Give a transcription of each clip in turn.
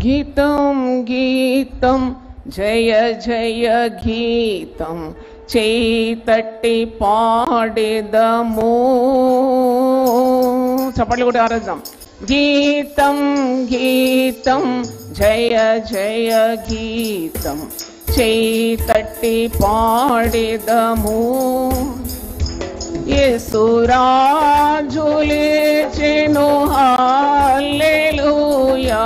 గీతం గీతం జయ జయ గీతం చేతట్టి పాడేదము. చప్పట్లు కూడా ఆరాధిద్దాం. గీతం గీతం జయ జయ గీతం చేతట్టి పాడేదము. యేసురాజు లేచెను హల్లెలూయా,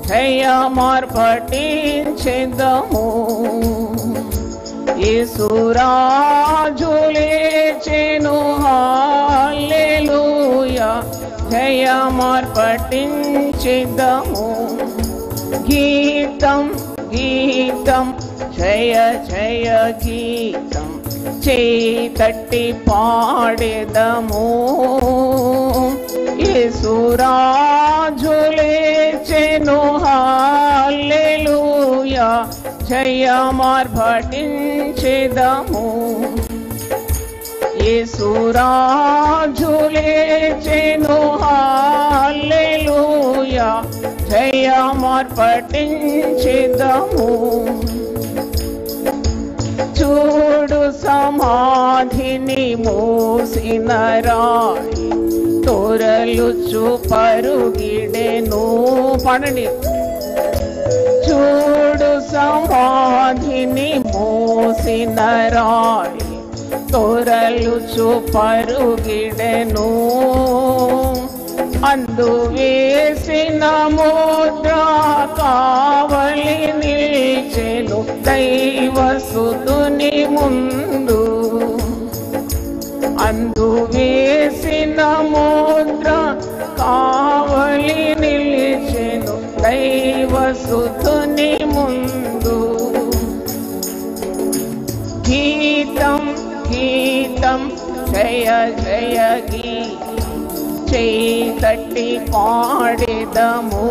జయమార్పటించెదము. యేసురాజు లేచెను హల్లెలూయా, జయమార్పటించెదము. గీతం గీతం జయ జయ గీతం చేతట్టి పాడేదము. యేసురాజు లేచెను హల్లెలూయా, జయమార్పటించెదము. యేసురాజు లేచెను హల్లెలూయా, జయమార్పటించెదము. చూడు సమాధిని మోసిన రాయి తొరలుచు పరుగిడెను. పడండి. చూడు సమాధిని మోసిన రాయి తొరలుచు పరుగిడెను. అందు వేసిన ముద్ర కావలి నిల్చెను దైవసుతుని ముందు. అందు వేసిన ముద్ర కావలి నిల్చెను దైవసుతుని ముందు. గీతం గీతం జయ జయ గీతం చేతట్టి పాడేదము.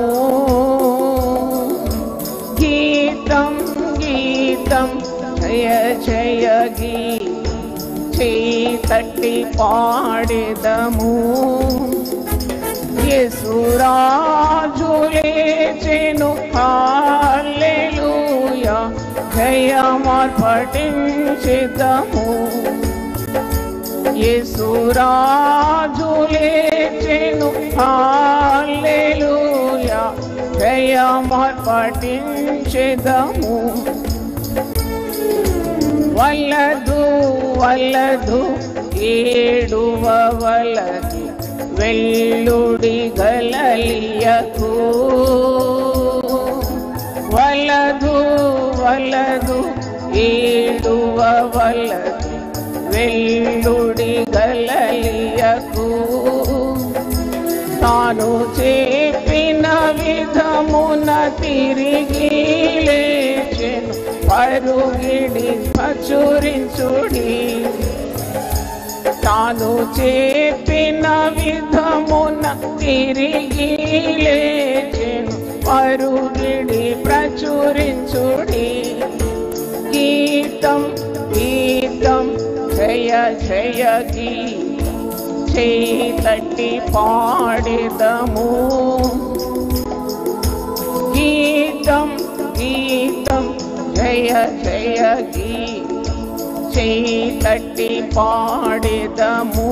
గీతం గీతం జయ జయ గీతం చేతట్టి పాడేదము. యేసురాజు లేచెను హల్లెలూయా, జయమార్పటించెదము. యేసురాజు లేచెను హల్లెలూయా, జయమార్పటించెదము. వలదు వలదు ఏడువవలదు వెల్లుడి గలిలయకు. వలదు వలదు ఏడువవలదు వెల్లుడి గలిలయకు. తాను చెప్పిన విధమున తిరిగి లేచెను పరుగిడి ప్రచురించుడి. తాను చెప్పిన విధమున తిరిగి లేచెను పరుగిడి ప్రచురించుడి. గీతం గీతం జయ జయ గీతం చేతట్టి పాడేదము. గీతం గీతం జయ జయ గీతం చేతట్టి పాడేదము.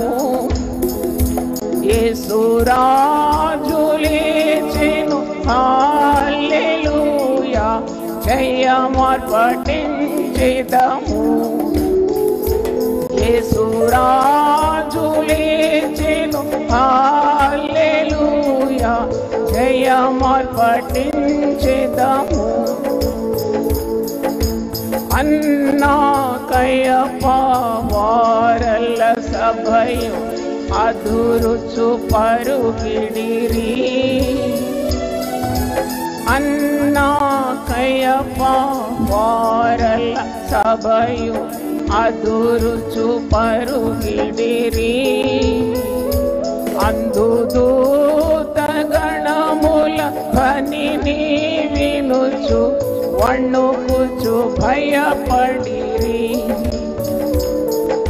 యేసురాజు లేచెను హల్లెలూయా, జయమార్పటించెదము. యేసురాజు లేచెను హల్లెలూయా, జయమార్పటించెదము. అన్నా కయప వారల సభయు అదురుచు పరుగిడిరి. అన్నా కయప వారల సభయు అదురుచు పరుగిడిరి. అందు దూత గణముల ధ్వనిని వినుచు వణుకుచు భయపడిరి.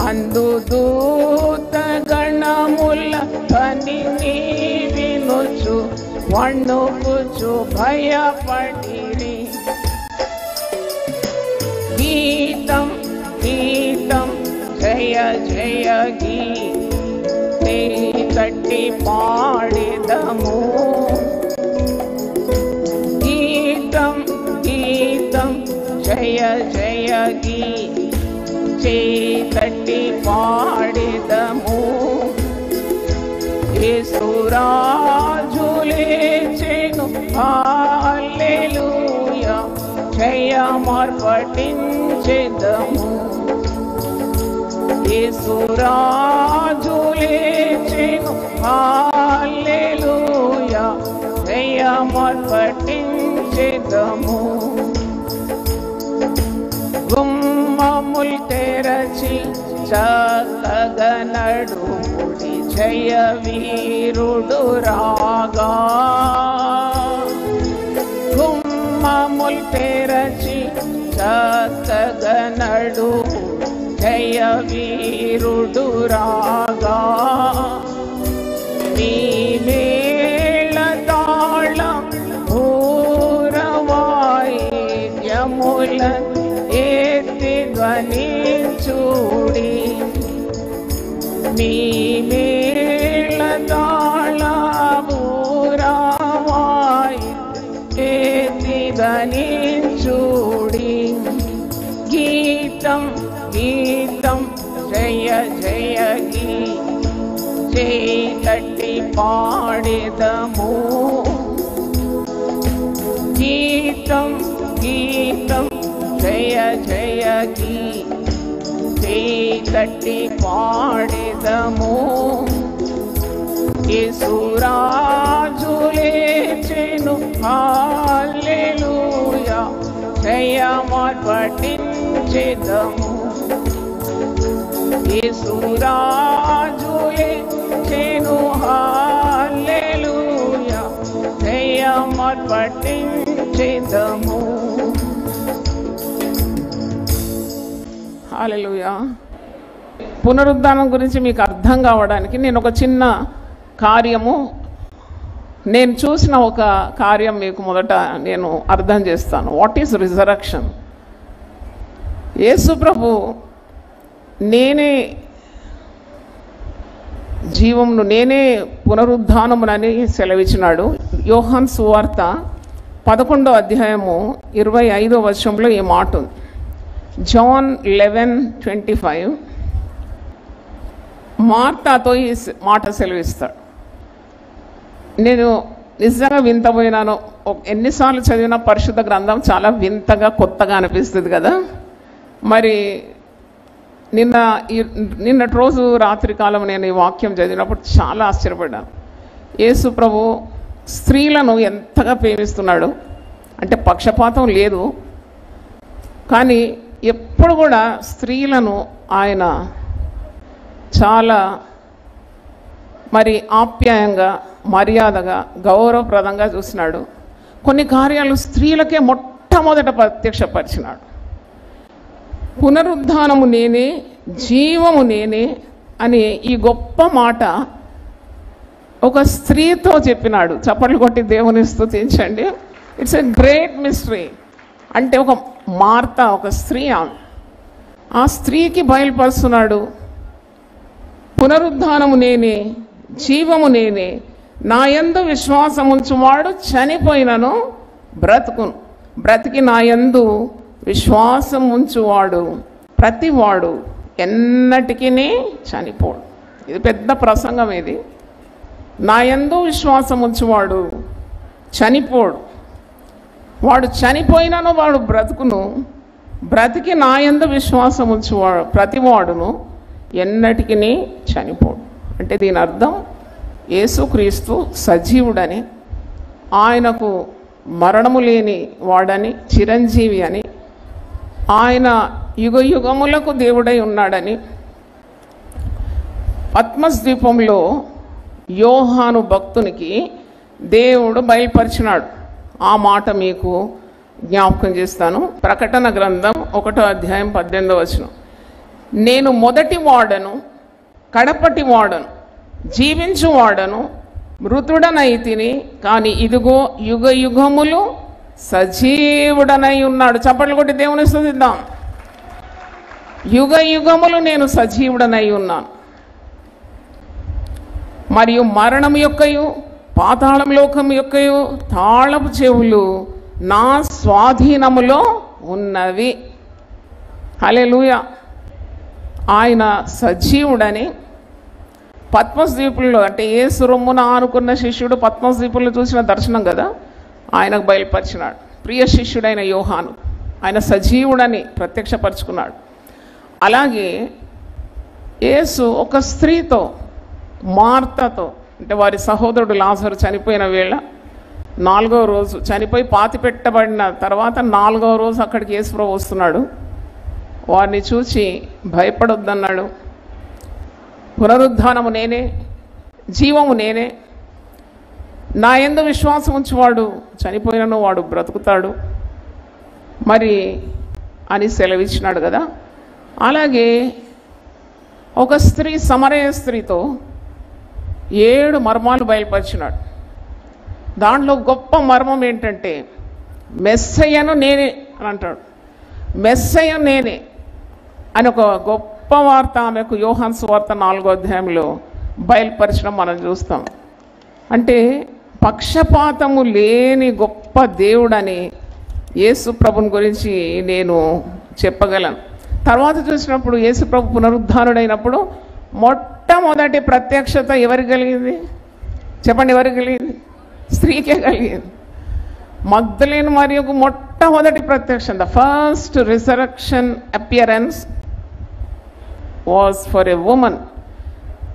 అందు దూత గణముల ధ్వనిని వినుచు వణుకుచు భయపడిరి. గీతం గీతం జయ జయ గీతే తట్టి పాడెదము. గీతం గీతం జయ జయ గీతే తట్టి పాడెదము. యేసురాజు లేచెను హల్లెలూయా, జయమర్పటించెదము. యేసురాజు లేచెను హల్లెలూయా, జయమర్పటించెదము. గుమ్మములు తెరచి చక్కగా నడుముడి, జయ వీరుడు రాగా. గుమ్మములు తెరచి చక్కగా నడుము, జయ వీరుడు రాగా. నీ మేళతాళం భూరవాయిద్యములను ఎత్తి ధ్వనించుడి. నీ మేళతాళ భూరవాయిద్యం ఎత్తి ధ్వనించుడి. గీతం గీతం జయ జయ గీతే తట్టి పాడెదము. గీతం గీతం జయ జయ గీతే తట్టి పాడెదము. యేసురాజు లేచెను హల్లెలూయా, జయమర్పటించెదము. యేసురాజు లేచెను హల్లెలూయా, జయమర్పటించెదము. హల్లెలూయా. పునరుద్ధానం గురించి మీకు అర్థం కావడానికి నేను ఒక చిన్న కార్యము, నేను చూసిన ఒక కార్యం మీకు మొదట నేను అర్థం చేస్తాను. What is resurrection? యేసు ప్రభు నేనే జీవమును, నేనే పునరుద్ధానమునని సెలవిచ్చినాడు. యోహాను సువార్త 11వ అధ్యాయము 25వ వచనంలో ఈ మాట ఉంది. జాన్ 11:25 మార్తాతో ఈ మాట సెలవిస్తాడు. నేను నిజంగా వింతపోయినాను. ఎన్నిసార్లు చదివిన పరిశుద్ధ గ్రంథం చాలా వింతగా కొత్తగా అనిపిస్తుంది కదా. మరి నిన్నటి రోజు రాత్రికాలం నేను ఈ వాక్యం చదివినప్పుడు చాలా ఆశ్చర్యపడ్డాను. యేసు ప్రభు స్త్రీలను ఎంతగా ప్రేమిస్తున్నాడు అంటే పక్షపాతం లేదు, కానీ ఎప్పుడు కూడా స్త్రీలను ఆయన చాలా మరి ఆప్యాయంగా, మర్యాదగా, గౌరవప్రదంగా చూసినాడు. కొన్ని కార్యాలు స్త్రీలకే మొట్టమొదట ప్రత్యక్షపరిచినాడు. పునరుద్ధానము నేనే, జీవము నేనే అని ఈ గొప్ప మాట ఒక స్త్రీతో చెప్పినాడు. చప్పట్లు కొట్టి దేవుని స్తుతించండి. It's a great mystery. అంటే ఒక మార్త, ఒక స్త్రీ, ఆ స్త్రీకి బయలుపరుస్తున్నాడు. పునరుద్ధానము నేనే, జీవము నేనే, నా యందు విశ్వాసముంచువాడు చనిపోయినను బ్రతుకును, బ్రతికి నా యందు విశ్వాసం ఉంచువాడు ప్రతివాడు ఎన్నటికీ చనిపోడు. ఇది పెద్ద ప్రసంగం. ఇది నా యందు విశ్వాసం ఉంచువాడు చనిపోడు, వాడు చనిపోయినను వాడు బ్రతుకును, బ్రతికి నా యందు విశ్వాసం ఉంచువాడు ప్రతివాడును ఎన్నటికీ చనిపోడు. అంటే దీని అర్థం యేసుక్రీస్తు సజీవుడని, ఆయనకు మరణము లేని వాడని, చిరంజీవి అని, ఆయన యుగ యుగములకు దేవుడై ఉన్నాడని. పద్మస్ ద్వీపంలో యోహాను భక్తునికి దేవుడు బయలుపరిచినాడు. ఆ మాట మీకు జ్ఞాపకం చేస్తాను. ప్రకటన గ్రంథం 1వ అధ్యాయం 18వ వచనం. నేను మొదటి వాడను, కడపటి వాడను, జీవించు వాడను, మృతుడనైతిని కానీ ఇదిగో యుగ యుగములు సజీవుడనై ఉన్నాడు. చప్పట్లు కొట్టి దేవుని స్తుతిద్దాం. యుగ యుగములు నేను సజీవుడనై ఉన్నాను. మరియు మరణం యొక్కయు పాతాళం లోకం యొక్కయు తాళపు చెవులు నా స్వాధీనములో ఉన్నవి. హల్లెలూయా. ఆయన సజీవుడని పద్మస్ ద్వీపుల్లో, అంటే యేసు రొమ్మున ఆనుకున్న శిష్యుడు పద్మస్ ద్వీపుల్లో చూసిన దర్శనం కదా, ఆయనకు బయలుపరిచినాడు. ప్రియ శిష్యుడైన యోహాను ఆయన సజీవుడని ప్రత్యక్షపరుచుకున్నాడు. అలాగే యేసు ఒక స్త్రీతో, మార్తతో, అంటే వారి సహోదరుడు లాజరు చనిపోయిన వేళ 4వ రోజు చనిపోయి పాతి పెట్టబడిన తర్వాత 4వ రోజు అక్కడికి యేసుప్రభు వస్తున్నాడు. వారిని చూచి భయపడొద్దన్నాడు. పునరుద్ధానము నేనే, జీవము నేనే, నా యందు విశ్వాసం ఉంచువాడు చనిపోయినను వాడు బ్రతుకుతాడు మరి అని సెలవిచ్చినాడు కదా. అలాగే ఒక స్త్రీ, సమరయ స్త్రీతో 7 మర్మాలు బయలుపరిచినాడు. దాంట్లో గొప్ప మర్మం ఏంటంటే మెస్సయ్యను నేనే అని అంటాడు. మెస్సయ్య నేనే అని ఒక గొప్ప వార్త ఆమెకు యోహాను సువార్త 4వ అధ్యాయంలో బయలుపరచడం మనం చూస్తాం. అంటే పక్షపాతము లేని గొప్ప దేవుడని యేసు ప్రభుని గురించి నేను చెప్పగలను. తర్వాత చూసినప్పుడు యేసు ప్రభు పునరుద్ధానుడైనప్పుడు మొట్టమొదటి ప్రత్యక్షత ఎవరికి కలిగింది చెప్పండి? ఎవరికి కలిగింది? స్త్రీకే కలిగింది. మగ్దలేను మరియకు మొట్టమొదటి ప్రత్యక్షం, the first resurrection appearance was for a woman.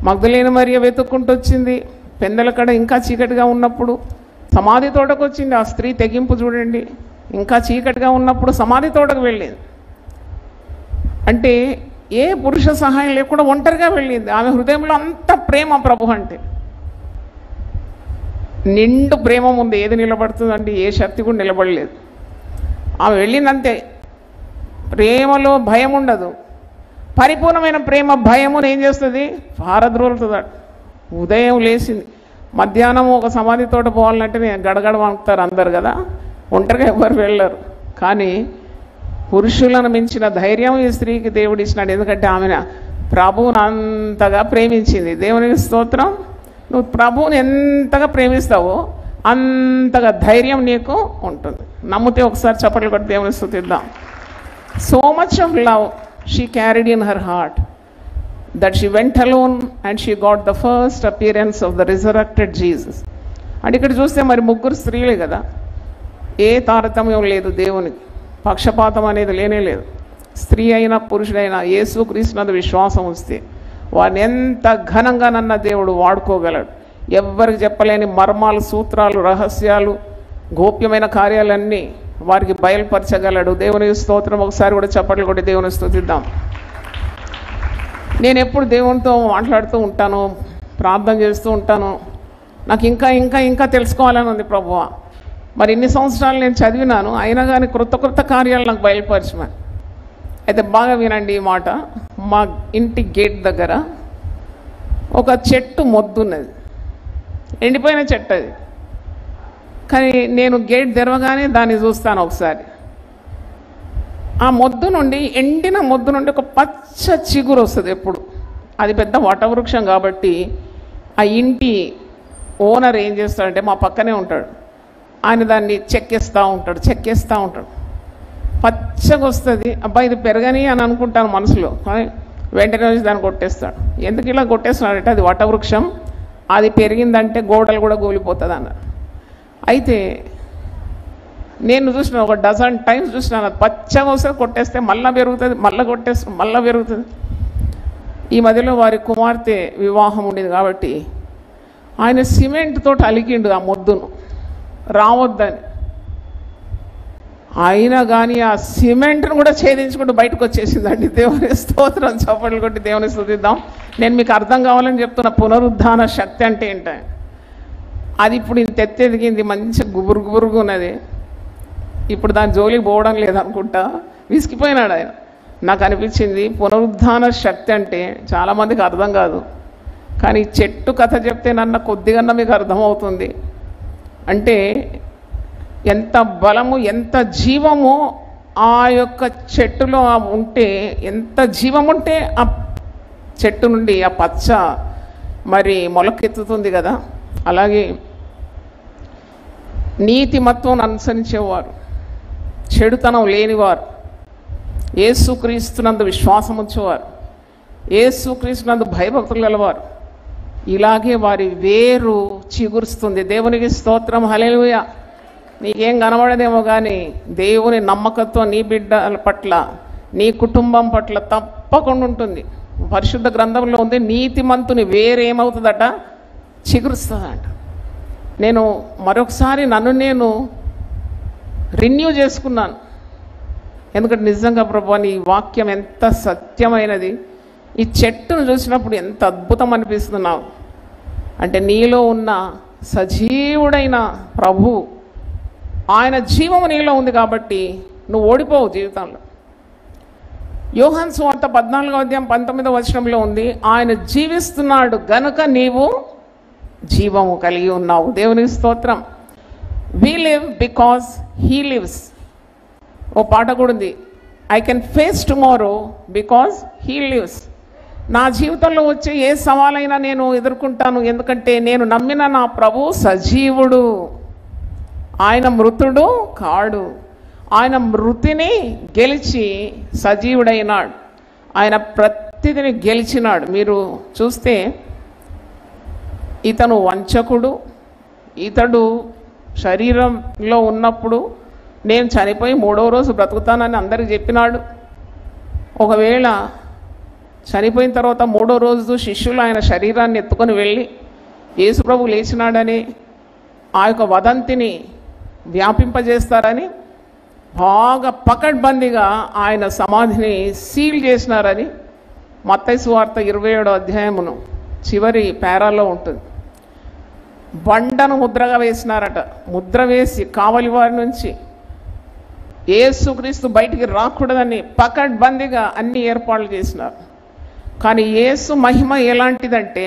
Magdalene Mariya వెతుక్కుంటూ వచ్చింది. పెందల కడ ఇంకా చీకటిగా ఉన్నప్పుడు సమాధి తోటకు వచ్చింది. ఆ స్త్రీ తెగింపు చూడండి. ఇంకా చీకటిగా ఉన్నప్పుడు సమాధి తోటకు వెళ్ళింది. అంటే ఏ పురుష సహాయం లేకుండా ఒంటరిగా వెళ్ళింది. ఆమె హృదయంలో అంత ప్రేమ ప్రభు అంటే, నిండు ప్రేమ ఉంది. ఏది నిలబడుతుందంటే ఏ శక్తి కూడా నిలబడలేదు. ఆమె వెళ్ళిందంతే. ప్రేమలో భయం ఉండదు. పరిపూర్ణమైన ప్రేమ భయమును ఏం చేస్తుంది? పారద్రోలుతుంది. ఉదయం లేచింది, మధ్యాహ్నం ఒక సమాధి తోట పోవాలంటే గడగడ వణుకుతారు అందరు కదా, ఒంటరిగా ఎవరు వెళ్ళరు. కానీ పురుషులను మించిన ధైర్యం ఈ స్త్రీకి దేవుడు ఇచ్చినాడు. ఎందుకంటే ఆమె ప్రభువుని అంతగా ప్రేమించింది. దేవునికి స్తోత్రం. నువ్వు ప్రభువుని ఎంతగా ప్రేమిస్తావో అంతగా ధైర్యం నీకు ఉంటుంది. నమ్మితే ఒకసారి చప్పట్లు కొట్టి దేవుని స్తుతిద్దాం. So much of love she carried in her heart that she went alone and she got the first appearance of the resurrected Jesus. అంటే ఇక్కడ చూస్తే మరి 3 స్త్రీలే కదా, ఏ తారతమ్యం లేదు. దేవునికి పక్షపాతం అనేది లేనే లేదు. స్త్రీ అయినా పురుషుడైనా యేసుక్రీస్తునందు విశ్వాసం వస్తే వారిని ఎంత ఘనంగానన్నా దేవుడు వాడుకోగలడు. ఎవ్వరికి చెప్పలేని మర్మాలు, సూత్రాలు, రహస్యాలు, గోప్యమైన కార్యాలన్నీ వారికి బయలుపరచగలడు. దేవుని స్తోత్రం. ఒకసారి కూడా చప్పట్లు కొట్టి దేవుని స్తుతిద్దాం. నేను ఎప్పుడు దేవునితో మాట్లాడుతూ ఉంటాను, ప్రార్థన చేస్తూ ఉంటాను. నాకు ఇంకా ఇంకా ఇంకా తెలుసుకోవాలని ఉంది ప్రభువా. మరి ఇన్ని సంవత్సరాలు నేను చదివినాను, అయినా కానీ క్రొత్త కార్యాలు నాకు బయలుపరచమని. అయితే బాగా వినండి ఈ మాట. మా ఇంటి గేట్ దగ్గర ఒక చెట్టు మొద్దున్నది, ఎండిపోయిన చెట్టు అది. కానీ నేను గేట్ తెరవగానే దాన్ని చూస్తాను ఒకసారి. ఆ మొద్దు నుండి, ఎండిన మొద్దు నుండి ఒక పచ్చ చిగురు వస్తుంది ఎప్పుడు. అది పెద్ద వటవృక్షం కాబట్టి ఆ ఇంటి ఓనర్ ఏం చేస్తాడంటే, మా పక్కనే ఉంటాడు ఆయన, దాన్ని చెక్కేస్తూ ఉంటాడు. పచ్చగా వస్తుంది. అబ్బాయి ఇది పెరగని అని అనుకుంటాను మనసులో, కానీ వెంటనే వచ్చి దాన్ని కొట్టేస్తాడు. ఎందుకు ఇలా కొట్టేస్తున్నాడంటే అది వటవృక్షం, అది పెరిగిందంటే గోడలు కూడా కూలిపోతుంది అన్న. అయితే నేను చూసిన ఒక డజన్ టైమ్స్ చూసినాను. అది పచ్చగా వస్తే కొట్టేస్తే మళ్ళీ పెరుగుతుంది, మళ్ళీ పెరుగుతుంది. ఈ మధ్యలో వారి కుమార్తె వివాహం ఉండేది కాబట్టి ఆయన సిమెంట్ తోటి అలికిండు ఆ మొద్దును రావద్దని. అయినా కానీ ఆ సిమెంట్ను కూడా ఛేదించుకుంటూ బయటకు వచ్చేసిందండి. దేవుని స్తోత్రం. చప్పట్లు కొట్టి దేవుని స్తుతిద్దాం. నేను మీకు అర్థం కావాలని చెప్తున్న పునరుద్ధాన శక్తి అంటే ఏంటి. అది ఇప్పుడు ఇంత ఎత్తెదిగింది, మంచి గుబురుగుబురుగా ఉన్నది. ఇప్పుడు దాని జోలికి పోవడం లేదనుకుంటా, విసిగిపోయినాడు ఆయన. నాకు అనిపించింది పునరుద్ధాన శక్తి అంటే చాలామందికి అర్థం కాదు, కానీ చెట్టు కథ చెప్తే నన్న కొద్దిగా మీకు అర్థమవుతుంది. అంటే ఎంత బలము, ఎంత జీవము ఆ యొక్క చెట్టులో ఉంటే, ఎంత జీవం ఉంటే ఆ చెట్టు నుండి ఆ పచ్చ మరి మొలకెత్తుతుంది కదా. అలాగే నీతిమత్వం అనుసరించేవారు, చెడుతనం లేనివారు, యేసుక్రీస్తునందు విశ్వాసం ఉంచేవారు, యేసుక్రీస్తునందు భయభక్తులు గలవారు, ఇలాగే వారి వేరు చిగురుస్తుంది. దేవునికి స్తోత్రం, హల్లెలూయా. నీకేం కనబడదేమో కానీ దేవుని నమ్మకత్వం నీ బిడ్డల పట్ల, నీ కుటుంబం పట్ల తప్పకుండా ఉంటుంది. పరిశుద్ధ గ్రంథంలో ఉంది, నీతిమంతుని వేరేమవుతుందట, చిగురుస్తుందట. నేను మరొకసారి నన్ను నేను రెన్యూ చేసుకున్నాను. ఎందుకంటే నిజంగా ప్రభువా నీ వాక్యం ఎంత సత్యమైనది, ఈ చెట్టును చూసినప్పుడు ఎంత అద్భుతం అనిపిస్తున్నావు. అంటే నీలో ఉన్న సజీవుడైన ప్రభు, ఆయన జీవము నీలో ఉంది కాబట్టి నువ్వు ఓడిపోవు జీవితంలో. యోహాను సువార్త 14:19 ఉంది, ఆయన జీవిస్తున్నాడు గనుక నీవు జీవము కలిగి ఉన్నావు. దేవునికి స్తోత్రం. We live because he lives. ఓ పాట కూడా ఉంది, I can face tomorrow because he lives. నా జీవితంలో వచ్చే ఏ సవాలైనా నేను ఎదుర్కొంటాను, ఎందుకంటే నేను నమ్మిన నా ప్రభు సజీవుడు, ఆయన మృతుడు కాడు. ఆయన మృతిని గెలిచి సజీవుడైనాడు, ఆయన ప్రతిదిని గెలిచినాడు. మీరు చూస్తే ఇతను వంచకుడు, ఇతడు శరీరంలో ఉన్నప్పుడు నేను చనిపోయి 3వ రోజు బ్రతుకుతానని అందరికి చెప్పినాడు. ఒకవేళ చనిపోయిన తర్వాత 3వ రోజు శిష్యులు ఆయన శరీరాన్ని ఎత్తుకొని వెళ్ళి యేసుప్రభు లేచినాడని ఆ యొక్క వదంతిని వ్యాపింపజేస్తారని బాగా పకడ్బందీగా ఆయన సమాధిని సీల్ చేసినారని మత్తయి సువార్త 27 చివరి పేరాలో ఉంటుంది. బండను ముద్రగా వేసినారట. ముద్ర వేసి కావలి వారి నుంచి యేసుక్రీస్తు బయటికి రాకూడదని పకడ్బందీగా అన్ని ఏర్పాట్లు చేసినారు. కానీ యేసు మహిమ ఎలాంటిదంటే,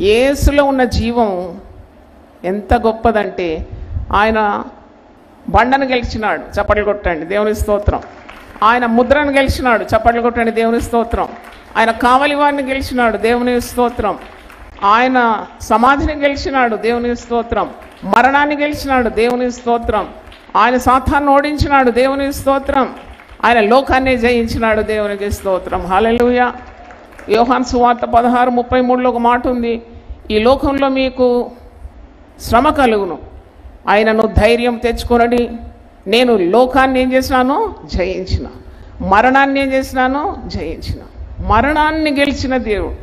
యేసులో ఉన్న జీవం ఎంత గొప్పదంటే, ఆయన బండను గెలిచినాడు, చప్పట్లు కొట్టండి దేవుని స్తోత్రం. ఆయన ముద్రను గెలిచినాడు, చప్పట్లు కొట్టండి దేవుని స్తోత్రం. ఆయన కావలి వారిని గెలిచినాడు, దేవుని స్తోత్రం. ఆయన సమాధిని గెలిచినాడు, దేవుని స్తోత్రం. మరణాన్ని గెలిచినాడు, దేవుని స్తోత్రం. ఆయన సాతాన్ని ఓడించినాడు, దేవుని స్తోత్రం. ఆయన లోకాన్ని జయించినాడు, దేవునికి స్తోత్రం, హల్లెలూయా. యోహాను సువార్త 16:33 ఒక మాట ఉంది, ఈ లోకంలో మీకు శ్రమ కలుగును, ఆయనను ధైర్యం తెచ్చుకొనడి, నేను లోకాన్ని ఏం చేసినాను, జయించిన. మరణాన్ని ఏం చేసినాను, జయించిన. మరణాన్ని గెలిచిన దేవుడు.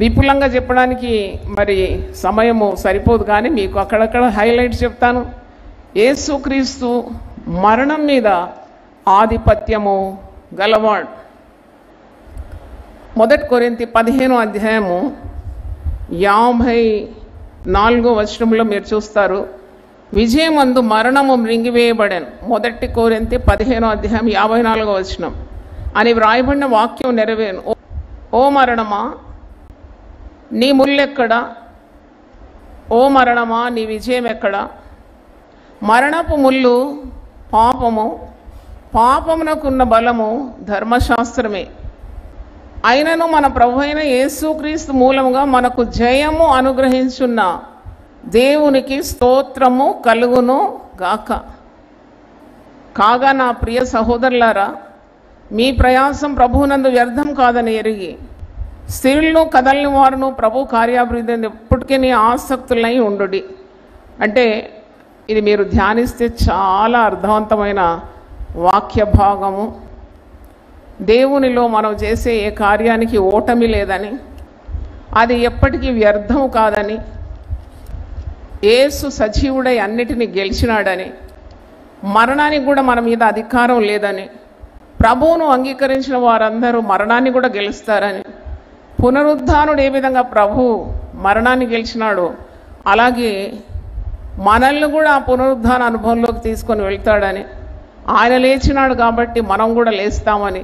విపులంగా చెప్పడానికి మరి సమయము సరిపోదు, కానీ మీకు అక్కడక్కడ హైలైట్స్ చెప్తాను. యేసుక్రీస్తు మరణం మీద ఆధిపత్యము గలవాడు. 1 కొరింథీ 15:54 మీరు చూస్తారు, విజయమందు మరణము మృంగివేయబడెను. 1 కొరింథీ 15:54 అని వ్రాయబడిన వాక్యం నెరవేరును. ఓ మరణమా నీ ముల్లెక్కడా, ఓ మరణమా నీ విజయం ఎక్కడా? మరణపు ముళ్ళు పాపము, పాపమునకున్న బలము ధర్మశాస్త్రమే. అయినను మన ప్రభు అయిన యేసుక్రీస్తు మూలముగా మనకు జయము అనుగ్రహించున్న దేవునికి స్తోత్రము కలుగును గాక. కాగా నా ప్రియ సహోదరులారా, మీ ప్రయాసం ప్రభువునందు వ్యర్థం కాదని ఎరిగి స్త్రీలను కదలని వారును ప్రభు కార్యాభివృద్ధి ఎప్పటికీ ఆసక్తులై ఉండుడి. అంటే ఇది మీరు ధ్యానిస్తే చాలా అర్థవంతమైన వాక్య భాగము. దేవునిలో మనం చేసే ఏ కార్యానికి ఓటమి లేదని, అది ఎప్పటికీ వ్యర్థం కాదని, యేసు సజీవుడై అన్నిటినీ గెలిచినాడని, మరణానికి కూడా మన మీద అధికారం లేదని, ప్రభువును అంగీకరించిన వారందరూ మరణాన్ని కూడా గెలుస్తారని, పునరుద్ధానుడు ఏ విధంగా ప్రభు మరణాన్ని గెలిచినాడో అలాగే మనల్ని కూడా ఆ పునరుద్ధాన అనుభవంలోకి తీసుకొని వెళ్తాడని, ఆయన లేచినాడు కాబట్టి మనం కూడా లేస్తామని,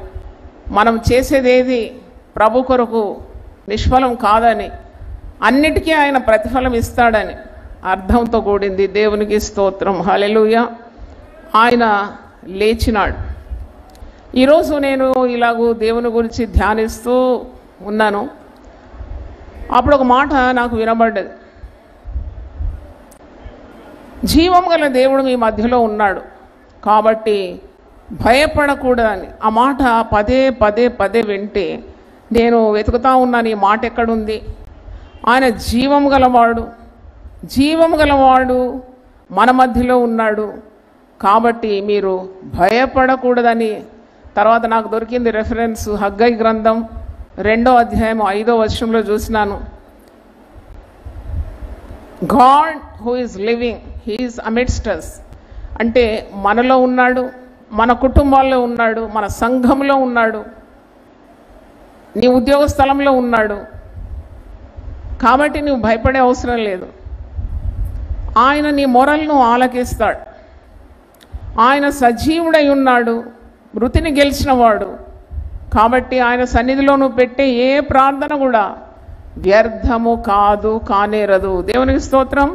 మనం చేసేదేది ప్రభు కొరకు నిష్ఫలం కాదని, అన్నిటికీ ఆయన ప్రతిఫలం ఇస్తాడని అర్థంతో కూడింది. దేవునికి స్తోత్రం, హల్లెలూయా. ఆయన లేచినాడు. ఈరోజు నేను ఇలాగూ దేవుని గురించి ధ్యానిస్తూ ఉన్నాను. అప్పుడు ఒక మాట నాకు వినబడ్డది. జీవం గల దేవుడు మీ మధ్యలో ఉన్నాడు కాబట్టి భయపడకూడదని. ఆ మాట పదే పదే పదే వింటే నేను వెతుకుతా ఉన్నాను, ఈ మాట ఎక్కడుంది. ఆయన జీవం గలవాడు, జీవం గలవాడు మన మధ్యలో ఉన్నాడు కాబట్టి మీరు భయపడకూడదని. తర్వాత నాకు దొరికింది రెఫరెన్స్, హగ్గయి గ్రంథం 2వ అధ్యాయం 5వ వచనంలో చూసినాను. God who is living, he is amidst us. అంటే మనలో ఉన్నాడు, మన కుటుంబాల్లో ఉన్నాడు, మన సంఘంలో ఉన్నాడు, నీ ఉద్యోగ స్థలంలో ఉన్నాడు. కాబట్టి నువ్వు భయపడే అవసరం లేదు. ఆయన నీ మొరలను ఆలకిస్తాడు. ఆయన సజీవుడై ఉన్నాడు, మృతిని గెలిచినవాడు కాబట్టి ఆయన సన్నిధిలో నువ్వు పెట్టే ఏ ప్రార్థన కూడా వ్యర్థము కాదు, కానేరదు. దేవునికి స్తోత్రం.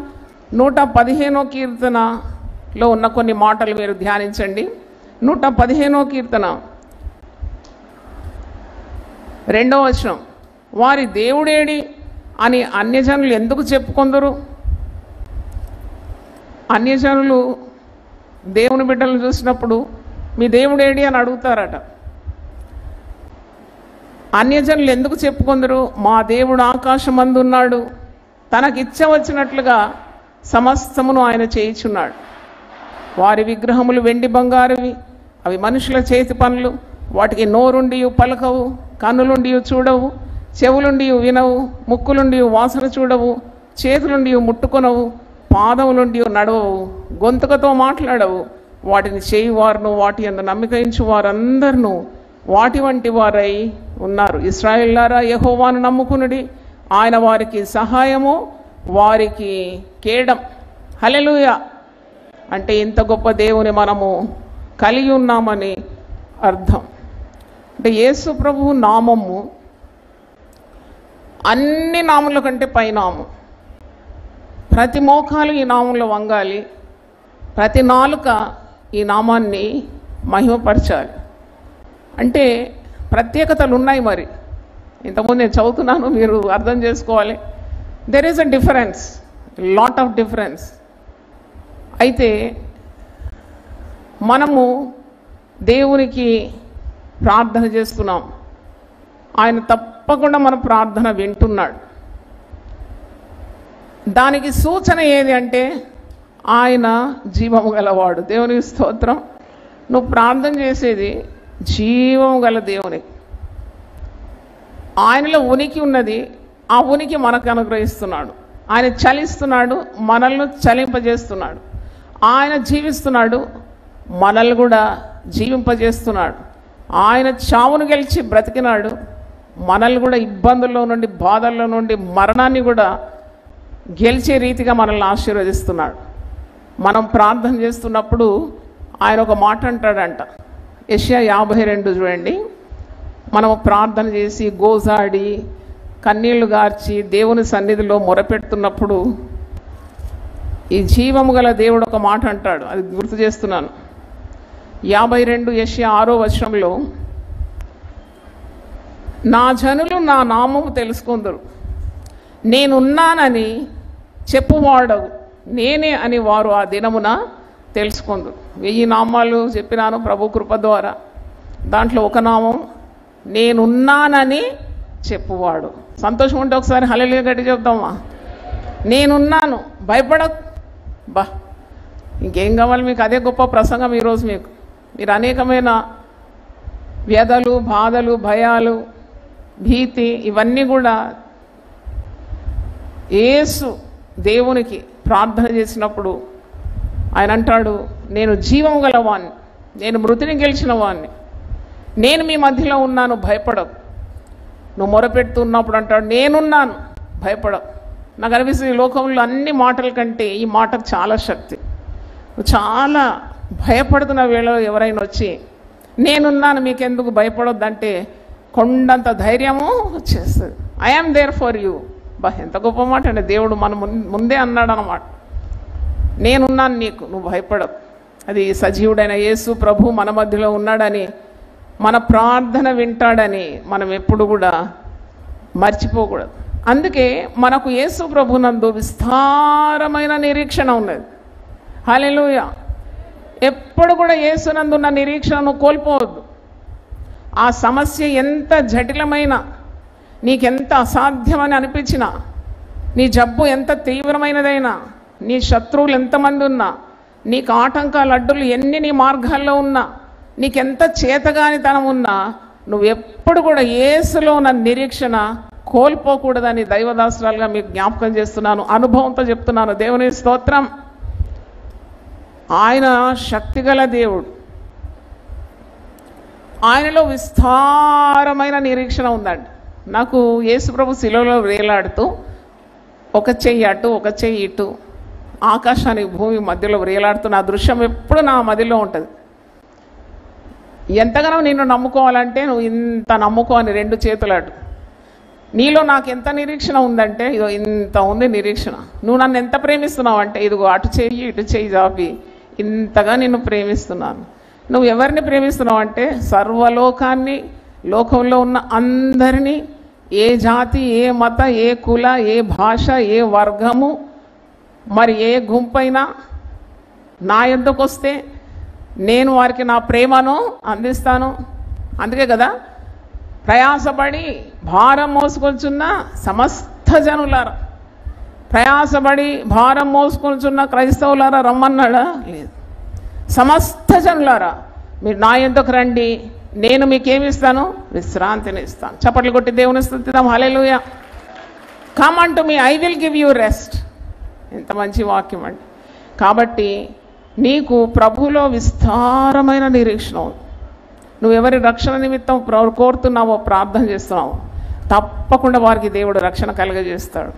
115వ కీర్తనలో ఉన్న కొన్ని మాటలు మీరు ధ్యానించండి. 115వ కీర్తన 2వ వచనం, వారి దేవుడేడి అని అన్యజనులు ఎందుకు చెప్పుకొందరు? అన్యజనులు దేవుని బిడ్డలను చూసినప్పుడు మీ దేవుడేడి అని అడుగుతారట. అన్యజనులు ఎందుకు చెప్పుకొందరు? మా దేవుడు ఆకాశమందు ఉన్నాడు, తనకిచ్చ వచ్చినట్లుగా సమస్తమును ఆయన చేయుచున్నాడు. వారి విగ్రహములు వెండి బంగారువి, అవి మనుషుల చేతి పనులు. వాటికి నోరుండి పలకవు, కన్నులుండి చూడవు, చెవులుండి వినవు, ముక్కులుండి వాసన చూడవు, చేతులుండి ముట్టుకొనవు, పాదములుండి నడవవు, గొంతుకతో మాట్లాడవు. వాటిని చేయువారును వాటి యందు నమ్మికయించు వారందరూ వాటి వంటి వారై ఉన్నారు. ఇశ్రాయేలులారా, యెహోవాను నమ్ముకునుడి, ఆయన వారికి సహాయము, వారికి కేడం. హల్లెలూయా. అంటే ఇంత గొప్ప దేవుని మనము కలిగి ఉన్నామని అర్థం. అంటే యేసు ప్రభువు నామము అన్ని నాముల కంటే పైనాము. ప్రతి మోకాలు ఈ నామంలో వంగాలి, ప్రతి నాలుక ఈ నామాన్ని మహిమపరచాలి. అంటే ప్రత్యేకతలు ఉన్నాయి. మరి ఇంతకుముందు నేను చదువుతున్నాను, మీరు అర్థం చేసుకోవాలి. There is a difference, lot of difference. అయితే మనము దేవునికి ప్రార్థన చేస్తున్నాం, ఆయన తప్పకుండా మన ప్రార్థన వింటున్నాడు. దానికి సూచన ఏది అంటే ఆయన జీవము గలవాడు. దేవునికి స్తోత్రం. నువ్వు ప్రార్థన చేసేది జీవము గల దేవుని. ఆయనలో ఉనికి ఉన్నది, ఆ ఉనికి మనకు అనుగ్రహిస్తున్నాడు. ఆయన చలిస్తున్నాడు, మనల్ని చలింపజేస్తున్నాడు. ఆయన జీవిస్తున్నాడు, మనల్ని కూడా జీవింపజేస్తున్నాడు. ఆయన చావును గెలిచి బ్రతికినాడు, మనల్ని కూడా ఇబ్బందుల్లో నుండి, బాధల్లో నుండి, మరణాన్ని కూడా గెలిచే రీతిగా మనల్ని ఆశీర్వదిస్తున్నాడు. మనం ప్రార్థన చేస్తున్నప్పుడు ఆయన ఒక మాట అంటాడంట. యెషయా 52 చూడండి. మనం ప్రార్థన చేసి గోజాడి కన్నీళ్లు గార్చి దేవుని సన్నిధిలో మొరపెడుతున్నప్పుడు ఈ జీవము గల దేవుడు ఒక మాట అంటాడు, అది గుర్తు చేస్తున్నాను. 52 యెషయా 6వ వచనంలో, నా జనులు నా నామము తెలుసుకొందురు, నేనున్నానని చెప్పువాడవు నేనే అని వారు ఆ దినమున తెలుసుకొందురు. 1000 నామాలు చెప్పినాను ప్రభు కృప ద్వారా. దాంట్లో ఒక నామం నేనున్నానని చెప్పువాడు. సంతోషం ఉంటే ఒకసారి హల్లెలూయా గట్టి చెప్దామా? నేనున్నాను, భయపడకు. బా, ఇంకేం కావాలి మీకు? అదే గొప్ప ప్రసంగం ఈరోజు మీకు. మీరు అనేకమైన వ్యధలు, బాధలు, భయాలు, భీతి, ఇవన్నీ కూడా యేసు దేవునికి ప్రార్థన చేసినప్పుడు ఆయన అంటాడు, నేను జీవము గలవాణ్ణి, నేను మృతిని గెలిచిన వాణ్ణి, నేను మీ మధ్యలో ఉన్నాను, భయపడకు. నువ్వు మొరపెడుతున్నప్పుడు అంటాడు, నేనున్నాను, భయపడకు. నాకు అనిపిస్తుంది ఈ లోకంలో అన్ని మాటల కంటే ఈ మాటకు చాలా శక్తి. నువ్వు చాలా భయపడుతున్న వేళలో ఎవరైనా వచ్చి నేనున్నాను మీకెందుకు భయపడొద్దంటే కొండంత ధైర్యము వచ్చేస్తుంది. I am there for you. బా ఎంత గొప్ప మాట అండి. దేవుడు మన ముందే అన్నాడు అన్నమాట, నేనున్నాను నీకు, నువ్వు భయపడవు. అది సజీవుడైన యేసు ప్రభు మన మధ్యలో ఉన్నాడని, మన ప్రార్థన వింటాడని మనం ఎప్పుడు కూడా మర్చిపోకూడదు. అందుకే మనకు యేసు ప్రభునందు విస్తారమైన నిరీక్షణ ఉన్నది. హల్లెలూయా. ఎప్పుడు కూడా యేసునందున్న నిరీక్షణను కోల్పోవద్దు. ఆ సమస్య ఎంత జటిలమైన, నీకెంత అసాధ్యమని అనిపించినా, నీ జబ్బు ఎంత తీవ్రమైనదైనా, నీ శత్రువులు ఎంతమంది ఉన్నా, నీకు ఆటంకాలు అడ్డులు ఎన్ని నీ మార్గాల్లో ఉన్నా, నీకెంత చేతగానితనం ఉన్నా, నువ్వు ఎప్పుడు కూడా యేసులో ఉన్న నిరీక్షణ కోల్పోకూడదని దైవదాసురాలుగా మీకు జ్ఞాపకం చేస్తున్నాను, అనుభవంతో చెప్తున్నాను. దేవుని స్తోత్రం. ఆయన శక్తిగల దేవుడు, ఆయనలో విస్తారమైన నిరీక్షణ ఉందండి. నాకు యేసుప్రభు శిలువలో వేలాడుతూ ఒక చెయ్యి అటు ఒక చెయ్యి ఇటు ఆకాశానికి భూమి మధ్యలో వేలాడుతున్న ఆ దృశ్యం ఎప్పుడు నా మదిలో ఉంటుంది. ఎంతగానో నిన్ను నమ్ముకోవాలంటే నువ్వు ఇంత నమ్ముకో అని రెండు చేతులు అటు. నీలో నాకు ఎంత నిరీక్షణ ఉందంటే ఇదో ఇంత ఉంది నిరీక్షణ. నువ్వు నన్ను ఎంత ప్రేమిస్తున్నావు అంటే ఇదిగో అటు చెయ్యి ఇటు చెయ్యి జాపి ఇంతగా నిన్ను ప్రేమిస్తున్నాను. నువ్వు ఎవరిని ప్రేమిస్తున్నావు అంటే సర్వలోకాన్ని, లోకంలో ఉన్న అందరినీ, ఏ జాతి, ఏ మత, ఏ కుల, ఏ భాష, ఏ వర్గము, మరి ఏ గుంపైనా నా యొద్దకు వస్తే నేను వారికి నా ప్రేమను అందిస్తాను. అందుకే కదా ప్రయాసపడి భారం మోసుకొచ్చున్న సమస్త జనులారా, ప్రయాసపడి భారం మోసుకొచ్చున్న క్రైస్తవులారా రమ్మన్నాడా? లేదు. సమస్త జనులారా మీరు నా యొద్దకు రండి, నేను మీకేమి ఇస్తాను? విశ్రాంతిని ఇస్తాను. చప్పట్లు కొట్టి దేవుని స్తుతిద్దాం. Hallelujah. Come unto me, I will give you rest. ఎంత మంచి వాక్యం అండి. కాబట్టి నీకు ప్రభువులో విస్తారమైన నిరీక్షణ ఉంది. నువ్వు ఎవరి రక్షణ నిమిత్తం కోరుతున్నావో, ప్రార్థన చేస్తున్నావో, తప్పకుండా వారికి దేవుడు రక్షణ కలుగజేస్తాడు.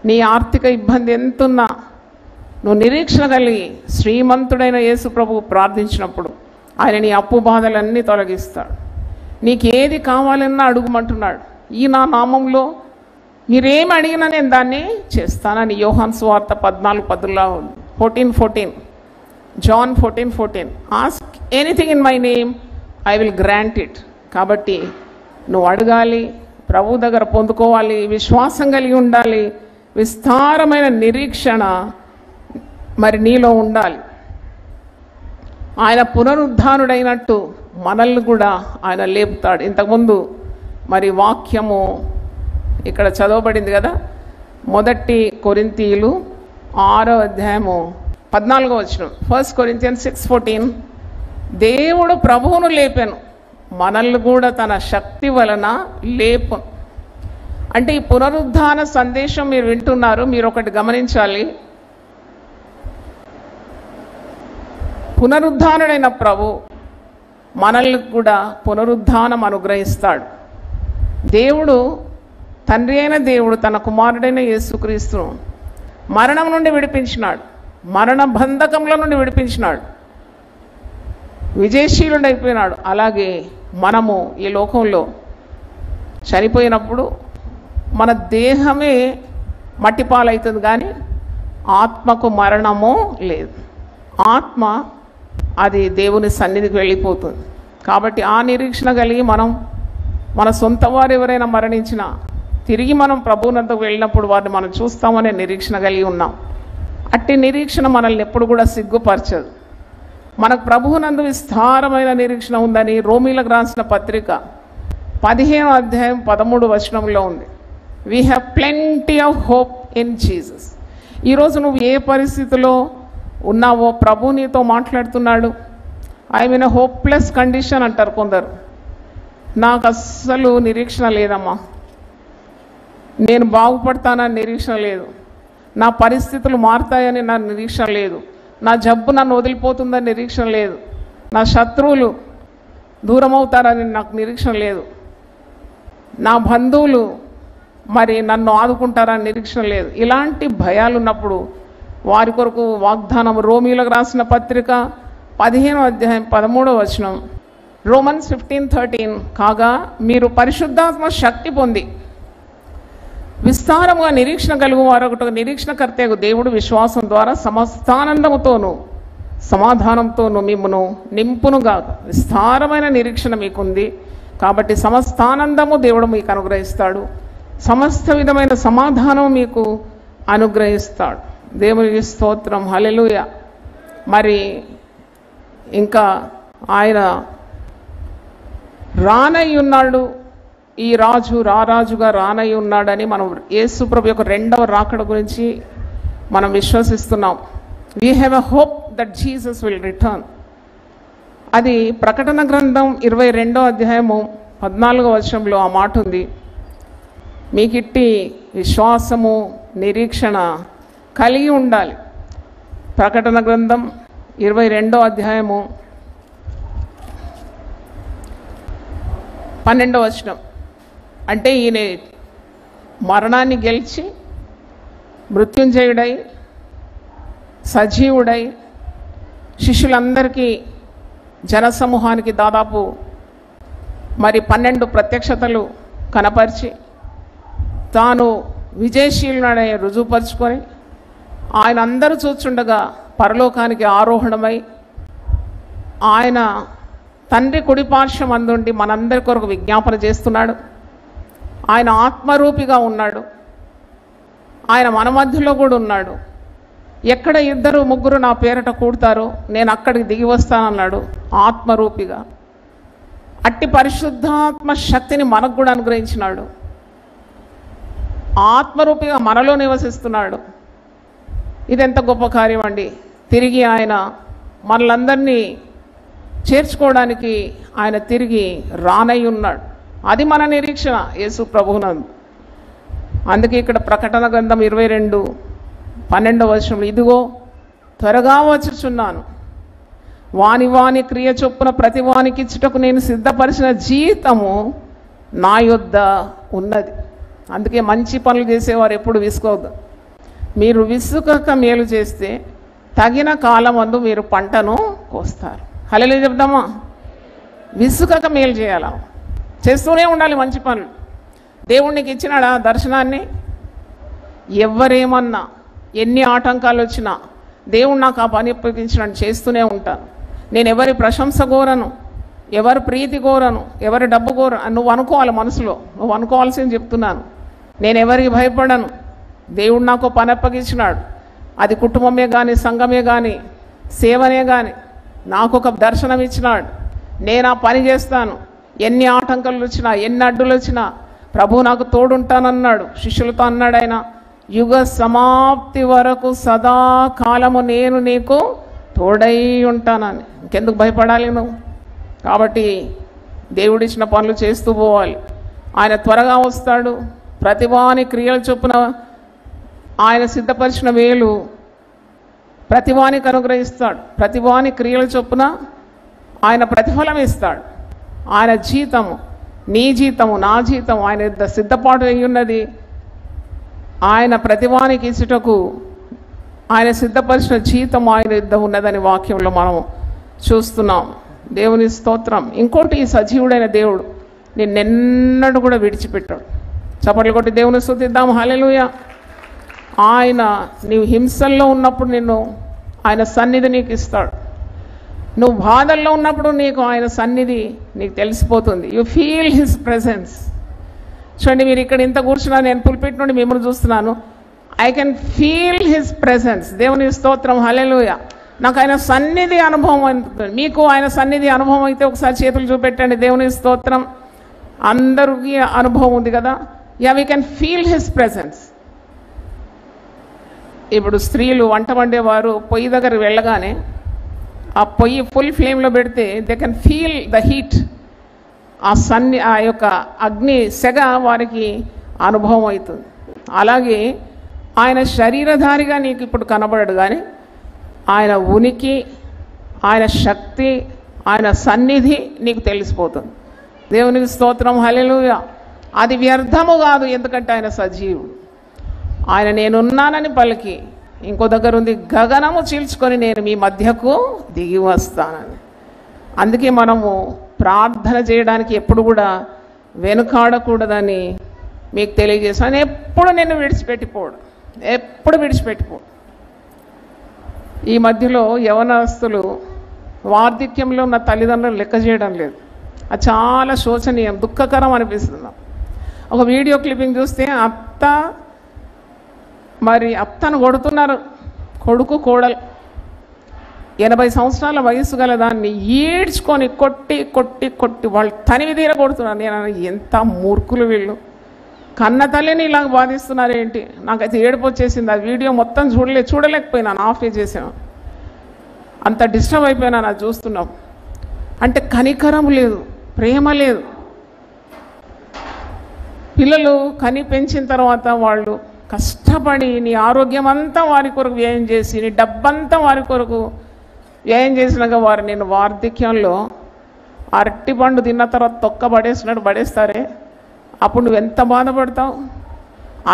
నీ ఆర్థిక ఇబ్బంది ఎంతున్నా నువ్వు నిరీక్షణ కలిగి శ్రీమంతుడైన యేసు ప్రభువు ప్రార్థించినప్పుడు ఆయన నీ అప్పు బాధలన్నీ తొలగిస్తాడు. నీకు ఏది కావాలన్నా అడుగుమంటున్నాడు. ఈ నా నామంలో మీరేమి అడిగినా నేను దాన్ని చేస్తానని యోహాను సువార్త 14:14 John 14:14 ask anything in my name I will grant it. కాబట్టి నువ్వు అడగాలి, ప్రభు దగ్గర పొందుకోవాలి, విశ్వాసం కలిగి ఉండాలి, విస్తారమైన నిరీక్షణ మరి నీలో ఉండాలి. ఆయన పునరుద్ధానుడైనట్టు మనల్ని కూడా ఆయన లేపుతాడు. ఇంతకుముందు మరి వాక్యము ఇక్కడ చదవబడింది కదా, 1 కొరింథీయులు 6:14 1 Corinthians 6:14 దేవుడు ప్రభువును లేపాను, మనల్ని కూడా తన శక్తి వలన లేపు. అంటే ఈ పునరుద్ధాన సందేశం మీరు వింటున్నారు. మీరు ఒకటి గమనించాలి, పునరుద్ధానుడైన ప్రభు మనల్ని కూడా పునరుద్ధానం అనుగ్రహిస్తాడు. దేవుడు, తండ్రి అయిన దేవుడు తన కుమారుడైన యేసుక్రీస్తును మరణం నుండి విడిపించినాడు, మరణ బంధకంలో నుండి విడిపించినాడు, విజయశీలుడైపోయినాడు. అలాగే మనము ఈ లోకంలో చనిపోయినప్పుడు మన దేహమే మట్టిపాలవుతుంది, కానీ ఆత్మకు మరణము లేదు. ఆత్మ అది దేవుని సన్నిధికి వెళ్ళిపోతుంది. కాబట్టి ఆ నిరీక్షణ కలిగి మనం మన సొంత వారు ఎవరైనా మరణించినా తిరిగి మనం ప్రభువునందుకు వెళ్ళినప్పుడు వారిని మనం చూస్తామనే నిరీక్షణ కలిగి ఉన్నాం. అట్టి నిరీక్షణ మనల్ని ఎప్పుడు కూడా సిగ్గుపరచదు. మనకు ప్రభువునందు విస్తారమైన నిరీక్షణ ఉందని రోమీలకు రాసిన పత్రిక 15:13 ఉంది. We have plenty of hope in Jesus. ఈరోజు నువ్వు ఏ పరిస్థితిలో ఉన్నావో ప్రభు నీతో మాట్లాడుతున్నాడు. ఐ మీన్ హోప్లెస్ కండిషన్ అంటారు కొందరు. నాకు అస్సలు నిరీక్షణ లేదమ్మా, నేను బాగుపడతానని నిరీక్షణ లేదు, నా పరిస్థితులు మారుతాయని నా నిరీక్షణ లేదు, నా జబ్బు నన్ను వదిలిపోతుందని నిరీక్షణ లేదు, నా శత్రువులు దూరం అవుతారని నాకు నిరీక్షణ లేదు, నా బంధువులు మరి నన్ను ఆదుకుంటారని నిరీక్షణ లేదు. ఇలాంటి భయాలు ఉన్నప్పుడు వారి కొరకు వాగ్దానం రోమీలకు రాసిన పత్రిక 15:13 Romans 15:13 కాగా మీరు పరిశుద్ధాత్మ శక్తి పొంది విస్తారముగా నిరీక్షణ కలుగు వారొకటి నిరీక్షణకర్తకు దేవుడు విశ్వాసం ద్వారా సమస్తానందముతోనూ సమాధానంతోనూ మిమ్మును నింపునుగా. విస్తారమైన నిరీక్షణ మీకుంది కాబట్టి సమస్తానందము దేవుడు మీకు అనుగ్రహిస్తాడు, సమస్త విధమైన సమాధానం మీకు అనుగ్రహిస్తాడు. దేవునికి స్తోత్రం, హల్లెలూయా. మరి ఇంకా ఆయన రానై ఉన్నాడు, ఈ రాజు రారాజుగా రానై ఉన్నాడని మనం యేసు ప్రభు యొక్క రెండవ రాకడ గురించి మనం విశ్వసిస్తున్నాం. We have a hope that Jesus will return. అది ప్రకటన గ్రంథం 22వ అధ్యాయము 14వ వచనంలో ఆ మాట ఉంది. మీకిట్టి విశ్వాసము నిరీక్షణ కలిగి ఉండాలి. ప్రకటన గ్రంథం 22వ అధ్యాయము 12వ వచనం. అంటే ఈయన మరణాన్ని గెలిచి మృత్యుంజయుడై సజీవుడై శిష్యులందరికీ జనసమూహానికి దాదాపు మరి 12 ప్రత్యక్షతలు కనపరిచి తాను విజయశీలుడని రుజువుపరుచుకొని ఆయన అందరూ చూచుండగా పరలోకానికి ఆరోహణమై ఆయన తండ్రి కుడిపార్శ్వం అందుండి మనందరి కొరకు విజ్ఞాపన చేస్తున్నాడు. ఆయన ఆత్మరూపిగా ఉన్నాడు, ఆయన మన మధ్యలో కూడా ఉన్నాడు. ఎక్కడ 2-3 నా పేరట కూడతారో నేను అక్కడికి దిగి వస్తానన్నాడు ఆత్మరూపిగా. అట్టి పరిశుద్ధాత్మ శక్తిని మనకు కూడా అనుగ్రహించినాడు. ఆత్మరూపిగా మనలో నివసిస్తున్నాడు. ఇదెంత గొప్ప కార్యం అండి. తిరిగి ఆయన మనలందరినీ చేర్చుకోవడానికి ఆయన తిరిగి రానై ఉన్నాడు. అది మన నిరీక్షణ యేసు ప్రభువునందు. అందుకే ఇక్కడ ప్రకటన గ్రంథం 22:12 వచనంలో, ఇదిగో త్వరగా వచ్చుచున్నాను, వాని వాని క్రియ చొప్పున ప్రతి వానికి ఇచ్చుటకు నేను సిద్ధపరిచిన జీతము నా యొద్ద ఉన్నది. అందుకే మంచి పనులు చేసేవారు ఎప్పుడు విసుకోవద్దు. మీరు విసుకక మేలు చేస్తే తగిన కాలమందు మీరు పంటను కోస్తారు. హల్లెలూయా చెప్దామా? విసుకక మేలు చేయాలా, చేస్తూనే ఉండాలి మంచి పనులు. దేవుడికి ఇచ్చినాడా దర్శనాన్ని? ఎవరేమన్నా ఎన్ని ఆటంకాలు వచ్చినా దేవుడు నాకు ఆ పని అప్పగించినట్టు చేస్తూనే ఉంటాను. నేను ఎవరి ప్రశంస కోరను, ఎవరి ప్రీతి కోరను, ఎవరి డబ్బు కోరను. నువ్వు అనుకోవాలి మనసులో, నువ్వు అనుకోవాల్సింది చెప్తున్నాను. నేను ఎవరికి భయపడను. దేవుడు నాకు పని అప్పగించినాడు. అది కుటుంబమే కానీ, సంఘమే కానీ, సేవనే కానీ, నాకు ఒక దర్శనం ఇచ్చినాడు. నేను ఆ పని చేస్తాను. ఎన్ని ఆటంకాలు వచ్చినా, ఎన్ని అడ్డులు వచ్చినా ప్రభు నాకు తోడుంటానన్నాడు. శిష్యులతో అన్నాడు ఆయన, యుగ సమాప్తి వరకు సదాకాలము నేను నీకు తోడై ఉంటానని. ఇంకెందుకు భయపడాలి నువ్వు? కాబట్టి దేవుడిచ్చిన పనులు చేస్తూ పోవాలి. ఆయన త్వరగా వస్తాడు. ప్రతివాని క్రియల చొప్పున ఆయన సిద్ధపరిచిన వేలు ప్రతివానికి అనుగ్రహిస్తాడు. ప్రతివాని క్రియల చొప్పున ఆయన ప్రతిఫలం ఇస్తాడు. ఆయన జీతము, నీ జీతము, నా జీతం ఆయన సిద్ధపాటు అయి ఉన్నది. ఆయన ప్రతివానికి ఇచ్చుటకు ఆయన సిద్ధపరిచిన జీతం ఆయన యుద్ధ ఉన్నదని వాక్యంలో మనం చూస్తున్నాం. దేవుని స్తోత్రం. ఇంకోటి, ఈ సజీవుడైన దేవుడు నిన్నెన్నడూ కూడా విడిచిపెట్టాడు. చప్పట్లు కొట్టి దేవుని స్తుతిద్దాం. హల్లెలూయా. ఆయన నీవు హింసల్లో ఉన్నప్పుడు నిన్ను ఆయన సన్నిధి నీకు ఇస్తాడు. నువ్వు బాధల్లో ఉన్నప్పుడు నీకు ఆయన సన్నిధి నీకు తెలిసిపోతుంది. You feel his presence. చూడండి, మీరు ఇక్కడ ఇంత కూర్చున్నా, నేను పుల్పిట్ నుండి మిమ్మల్ని చూస్తున్నాను. I can feel his presence. దేవుని స్తోత్రం. హల్లెలూయా. నాకు ఆయన సన్నిధి అనుభవం అవుతుంది. మీకు ఆయన సన్నిధి అనుభవం అయితే ఒకసారి చేతులు చూపెట్టండి. దేవుని స్తోత్రం. అందరికీ అనుభవం ఉంది కదా. Yeah, we can feel his presence. ఇప్పుడు స్త్రీలు వంట వండేవారు పొయ్యి దగ్గరికి వెళ్ళగానే ఆ పొయ్యి ఫుల్ ఫ్లేమ్లో పెడితే they can feel the heat. ఆ యొక్క అగ్ని సెగ వారికి అనుభవం అవుతుంది. అలాగే ఆయన శరీరధారిగా నీకు ఇప్పుడు కనబడడు, కానీ ఆయన ఉనికి, ఆయన శక్తి, ఆయన సన్నిధి నీకు తెలిసిపోతుంది. దేవునికి స్తోత్రం. హల్లెలూయా. అది వ్యర్థము కాదు, ఎందుకంటే ఆయన సజీవుడు. ఆయన నేనున్నానని పలికి, ఇంకో దగ్గర ఉంది, గగనము చీల్చుకొని నేను మీ మధ్యకు దిగి వస్తానని. అందుకే మనము ప్రార్థన చేయడానికి ఎప్పుడు కూడా వెనుకాడకూడదని మీకు తెలియజేస్తాను. ఎప్పుడు నిన్ను విడిచిపెట్టిపోడు, ఎప్పుడు విడిచిపెట్టిపోడు. ఈ మధ్యలో యవనస్తులు వార్ధక్యంలో ఉన్న తల్లిదండ్రులు లెక్క చేయడం లేదు. అది చాలా శోచనీయం, దుఃఖకరం అనిపిస్తుంది. ఒక వీడియో క్లిప్పింగ్ చూస్తే అత్తను కొడుతున్నారు, కొడుకు కోడలు. 80 సంవత్సరాల వయసు గల దాన్ని ఈడ్చుకొని కొట్టి కొట్టి కొట్టి వాళ్ళు తనివి తీర కొడుతున్నారు. నేను ఎంత మూర్ఖులు వీళ్ళు, కన్న తల్లిని ఇలాగ బాధిస్తున్నారు ఏంటి? నాకైతే ఏడుపు వచ్చేసింది. ఆ వీడియో మొత్తం చూడలేకపోయినాను, ఆఫ్ చేసాను. అంత డిస్టర్బ్ అయిపోయినా అది చూస్తున్నాం. అంటే కనికరం లేదు, ప్రేమ లేదు. పిల్లలు కని పెంచిన తర్వాత వాళ్ళు కష్టపడి నీ ఆరోగ్యం అంతా వారి కొరకు వ్యయం చేసి, నీ డబ్బంతా వారి కొరకు వ్యయం చేసినాక వారు నేను వార్ధక్యంలో అరటి పండు తిన్న తర్వాత తొక్క పడేసినట్టు పడేస్తారే, అప్పుడు నువ్వు ఎంత బాధపడతావు?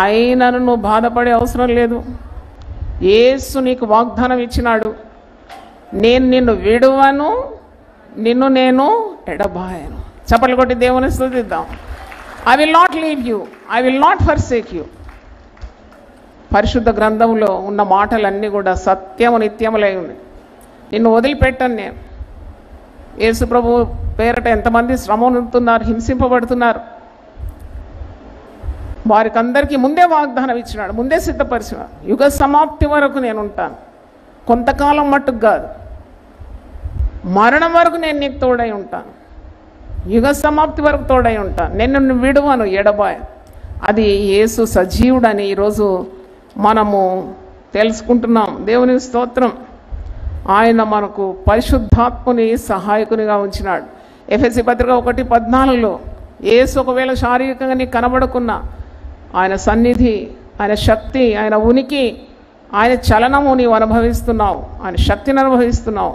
అయినను నువ్వు బాధపడే అవసరం లేదు. యేసు నీకు వాగ్దానం ఇచ్చినాడు, నేను నిన్ను విడువను, నిన్ను నేను ఎడబాయను. చప్పట్లు కొట్టి దేవుని స్తుతిద్దాం. I will not leave you, I will not forsake you. పరిశుద్ధ గ్రంథంలో ఉన్న మాటలన్నీ కూడా సత్యము నిత్యములై ఉన్నాయి. నిన్ను వదిలిపెట్టను నేను. యేసు ప్రభు పేరట ఎంతమంది శ్రమ పొందుతున్నారు, హింసింపబడుతున్నారు. వారికి అందరికీ ముందే వాగ్దానం ఇచ్చినాడు, ముందే సిద్ధపరిచినాడు. యుగ సమాప్తి వరకు నేను ఉంటాను, కొంతకాలం మట్టుకు కాదు, మరణం వరకు నేను నీకు తోడై ఉంటాను, యుగ సమాప్తి వరకు తోడై ఉంటాను, నేను విడువను, ఎడబాయ. అది యేసు సజీవుడని ఈరోజు మనము తెలుసుకుంటున్నాం. దేవుని స్తోత్రం. ఆయన మనకు పరిశుద్ధాత్మని సహాయకునిగా ఉంచినాడు. ఎఫెసీ పత్రిక 1:14 యేసు ఒకవేళ శారీరకంగా నీకు కనబడకున్నా ఆయన సన్నిధి, ఆయన శక్తి, ఆయన ఉనికి, ఆయన చలనము నీవు అనుభవిస్తున్నావు, ఆయన శక్తిని అనుభవిస్తున్నావు.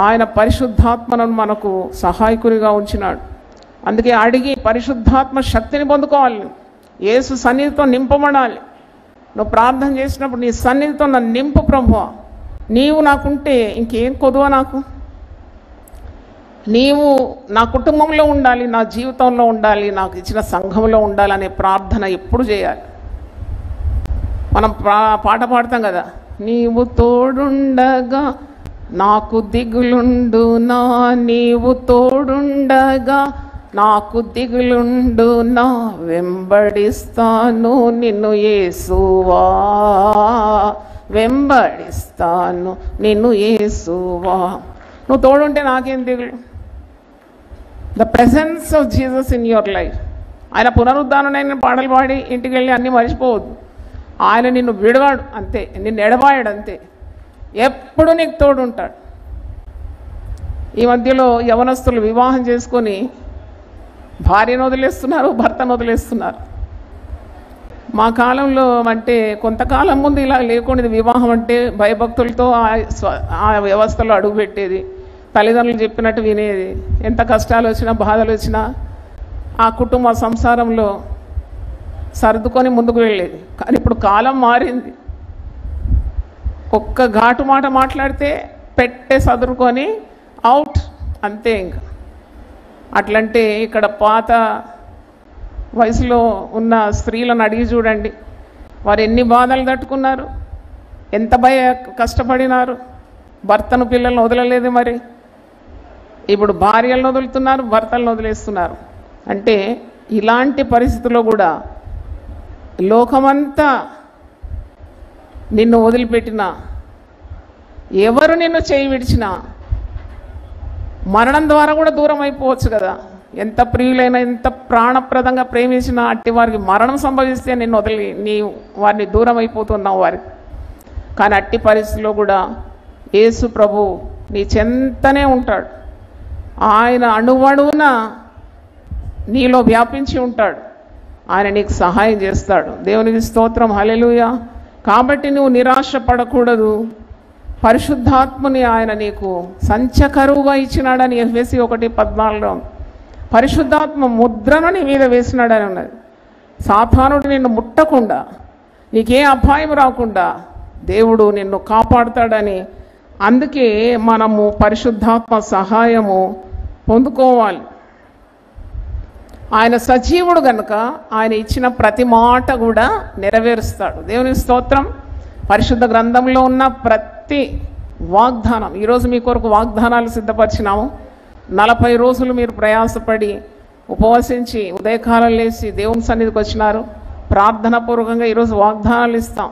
ఆయన పరిశుద్ధాత్మను మనకు సహాయకునిగా ఉంచినాడు. అందుకే అడిగి పరిశుద్ధాత్మ శక్తిని పొందుకోవాలి. యేసు సన్నిధితో నింపబడాలి. నువ్వు ప్రార్థన చేసినప్పుడు నీ సన్నిధితో నన్ను నింపు ప్రభువా, నీవు నాకుంటే ఇంకేం కొదువ నాకు, నీవు నా కుటుంబంలో ఉండాలి, నా జీవితంలో ఉండాలి, నాకు ఇచ్చిన సంఘంలో ఉండాలనే ప్రార్థన ఎప్పుడు చేయాలి. మనం పాట పాడతాం కదా, నీవు తోడుండగా నాకు దిగులుండునా, నీవు తోడుండగా నాకు దిగులుండునా, వెంబడిస్తాను నిన్ను యేసువా, వెంబడిస్తాను నిన్ను యేసువా. నువ్వు తోడుంటే నాకేం దిగులు? The presence of Jesus in your life. ఆయన పునరుద్ధానమైన పాటలు పాడి ఇంటికి వెళ్ళి అన్నీ మర్చిపోవద్దు. ఆయన నిన్ను విడవాడు అంతే, నిన్ను ఎడబాయాడు అంతే, ఎప్పుడు నీకు తోడుంటాడు. ఈ మధ్యలో యవనస్తులు వివాహం చేసుకొని భార్యను వదిలేస్తున్నారు, భర్తను వదిలేస్తున్నారు. మా కాలంలో అంటే కొంతకాలం ముందు ఇలా లేకుండా వివాహం అంటే భయభక్తులతో ఆ వ్యవస్థలో అడుగుపెట్టేది, తల్లిదండ్రులు చెప్పినట్టు వినేది. ఎంత కష్టాలు వచ్చినా బాధలు వచ్చినా ఆ కుటుంబ సంసారంలో సర్దుకొని ముందుకు వెళ్ళేది. కానీ ఇప్పుడు కాలం మారింది. ఒక్క ఘాటు మాట మాట్లాడితే పెట్టే సదురుకొని అవుట్ అంతే. ఇంకా అట్లంటే ఇక్కడ పాత వయసులో ఉన్న స్త్రీలను అడిగి చూడండి, వారు ఎన్ని బాధలు తట్టుకున్నారు, ఎంత కష్టపడినారు. భర్తను పిల్లలను వదలలేదు, మరి ఇప్పుడు భార్యలను వదులుతున్నారు, భర్తలను వదిలేస్తున్నారు. అంటే ఇలాంటి పరిస్థితుల్లో కూడా లోకమంతా నిన్ను వదిలిపెట్టినా, ఎవరు నిన్ను చేయి విడిచినా మరణం ద్వారా కూడా దూరం అయిపోవచ్చు కదా. ఎంత ప్రియులైనా, ఎంత ప్రాణప్రదంగా ప్రేమించినా అట్టి వారికి మరణం సంభవిస్తే నిన్ను వదిలి వారిని దూరం అయిపోతున్నావు వారికి. కానీ అట్టి పరిస్థితిలో కూడా యేసు ప్రభు నీ చెంతనే ఉంటాడు. ఆయన అణువణువున నీలో వ్యాపించి ఉంటాడు. ఆయన నీకు సహాయం చేస్తాడు. దేవునికి స్తోత్రం, హల్లెలూయా. కాబట్టి నువ్వు నిరాశ పడకూడదు. పరిశుద్ధాత్మని ఆయన నీకు సంచకరువుగా ఇచ్చినాడని ఎఫెసీ 1:14 పరిశుద్ధాత్మ ముద్రను నీ మీద వేసినాడని ఉన్నది. సాతానుడు నిన్ను ముట్టకుండా, నీకే అపాయం రాకుండా దేవుడు నిన్ను కాపాడుతాడని. అందుకే మనము పరిశుద్ధాత్మ సహాయము పొందుకోవాలి. ఆయన సజీవుడు గనుక ఆయన ఇచ్చిన ప్రతి మాట కూడా నెరవేరుస్తాడు. దేవునికి స్తోత్రం. పరిశుద్ధ గ్రంథంలో ఉన్న ప్రతి వాగ్దానం, ఈరోజు మీ కొరకు వాగ్దానాలు సిద్ధపరిచినాము. 40 రోజులు మీరు ప్రయాసపడి ఉపవసించి ఉదయకాలం లేచి దేవుని సన్నిధికి వచ్చినారు. ప్రార్థనాపూర్వకంగా ఈరోజు వాగ్దానాలు ఇస్తాం.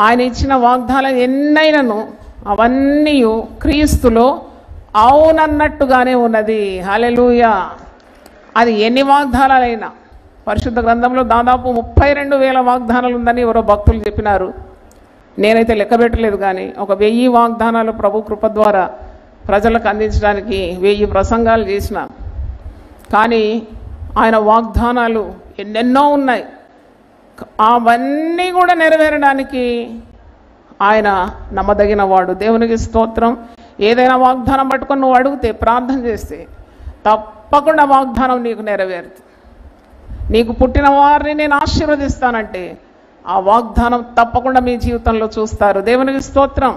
ఆయన ఇచ్చిన వాగ్దానాలు ఎన్నైనాను అవన్నీ క్రీస్తులో అవునన్నట్టుగానే ఉన్నది. హల్లెలూయా. అది ఎన్ని వాగ్దానాలైనా, పరిశుద్ధ గ్రంథంలో దాదాపు 32,000 వాగ్దానాలు ఉందని ఎవరో భక్తులు చెప్పినారు. నేనైతే లెక్క పెట్టలేదు, కానీ ఒక 1000 వాగ్దానాలు ప్రభు కృప ద్వారా ప్రజలకు అందించడానికి 1000 ప్రసంగాలు చేసిన. కానీ ఆయన వాగ్దానాలు ఎన్నెన్నో ఉన్నాయి. అవన్నీ కూడా నెరవేరడానికి ఆయన నమ్మదగిన వాడు. దేవునికి స్తోత్రం. ఏదైనా వాగ్దానం పట్టుకొని నువ్వు అడిగితే, ప్రార్థన చేస్తే తప్పకుండా వాగ్దానం నీకు నెరవేరుతుంది. నీకు పుట్టిన వారిని నేను ఆశీర్వదిస్తానంటే ఆ వాగ్దానం తప్పకుండా మీ జీవితంలో చూస్తారు. దేవునికి స్తోత్రం.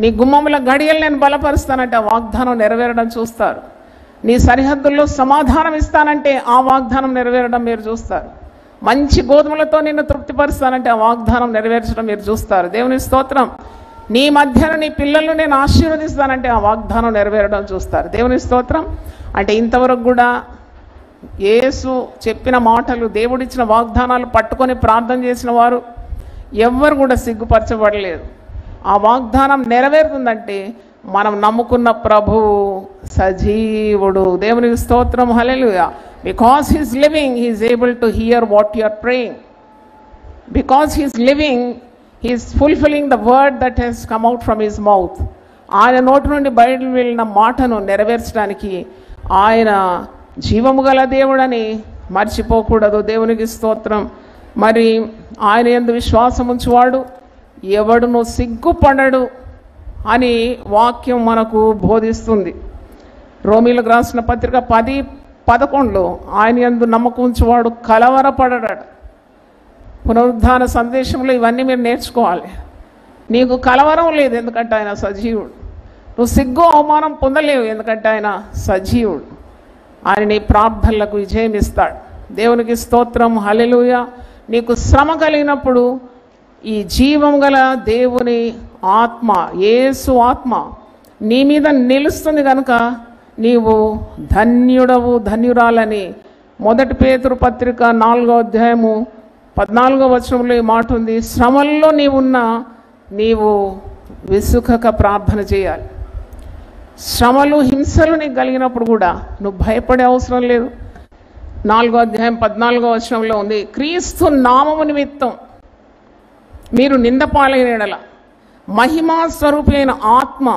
నీ గుమ్మముల గడియలు నేను బలపరుస్తానంటే ఆ వాగ్దానం నెరవేరడం చూస్తారు. నీ సరిహద్దుల్లో సమాధానం ఇస్తానంటే ఆ వాగ్దానం నెరవేరడం మీరు చూస్తారు. మంచి గోధుమలతో నిన్ను తృప్తిపరుస్తానంటే ఆ వాగ్దానం నెరవేర్చడం మీరు చూస్తారు. దేవుని స్తోత్రం. నీ మధ్యన నీ పిల్లలను నేను ఆశీర్వదిస్తానంటే ఆ వాగ్దానం నెరవేరడం చూస్తారు. దేవుని స్తోత్రం. అంటే ఇంతవరకు కూడా యేసు చెప్పిన మాటలు, దేవుడిచ్చిన వాగ్దానాలు పట్టుకొని ప్రార్థన చేసిన వారు ఎవ్వరు కూడా సిగ్గుపరచబడలేదు. ఆ వాగ్దానం నెరవేరుతుందంటే మనం నమ్ముకున్న ప్రభువు సజీవుడు. దేవునికి స్తోత్రం. హల్లెలూయా. Because he is living, he is able to hear what you are praying. Because he is living, he is fulfilling the word that has come out from his mouth. ఆయన నోటి నుండి బయటకు వెళ్ళిన మాటను నెరవేర్చడానికి ఆయన జీవము గల దేవుడని మర్చిపోకూడదు. దేవునికి స్తోత్రం. మరి ఆయన యందు విశ్వాసం ఉంచువాడు ఎవడును సిగ్గుపడడు అని వాక్యం మనకు బోధిస్తుంది. రోమీలకు రాసిన పత్రిక 10:11 ఆయన యందు నమ్మకం ఉంచువాడు కలవరపడడు. పునరుద్ధాన సందేశంలో ఇవన్నీ మీరు నేర్చుకోవాలి. నీకు కలవరం లేదు, ఎందుకంటే ఆయన సజీవుడు. నువ్వు సిగ్గు అవమానం పొందలేవు, ఎందుకంటే ఆయన సజీవుడు. ఆయన నీ ప్రార్థనలకు విజయం ఇస్తాడు. దేవునికి స్తోత్రం. హల్లెలూయా. నీకు శ్రమ కలిగినప్పుడు ఈ జీవం గల దేవుని ఆత్మ, యేసు ఆత్మ నీ మీద నిలుస్తుంది కనుక నీవు ధన్యుడవు, ధన్యురాలని 1 పేతురు పత్రిక 4వ అధ్యాయము 14వ వచనంలో ఈ మాట ఉంది. శ్రమల్లో నీవు విసుకక ప్రార్థన చేయాలి. శ్రమలు, హింసలు నీకు కలిగినప్పుడు కూడా నువ్వు భయపడే అవసరం లేదు. 4వ అధ్యాయం 14వ వచనంలో ఉంది, క్రీస్తు నామము నిమిత్తం మీరు నిందపాలైన యెడల మహిమా స్వరూపి అయిన ఆత్మ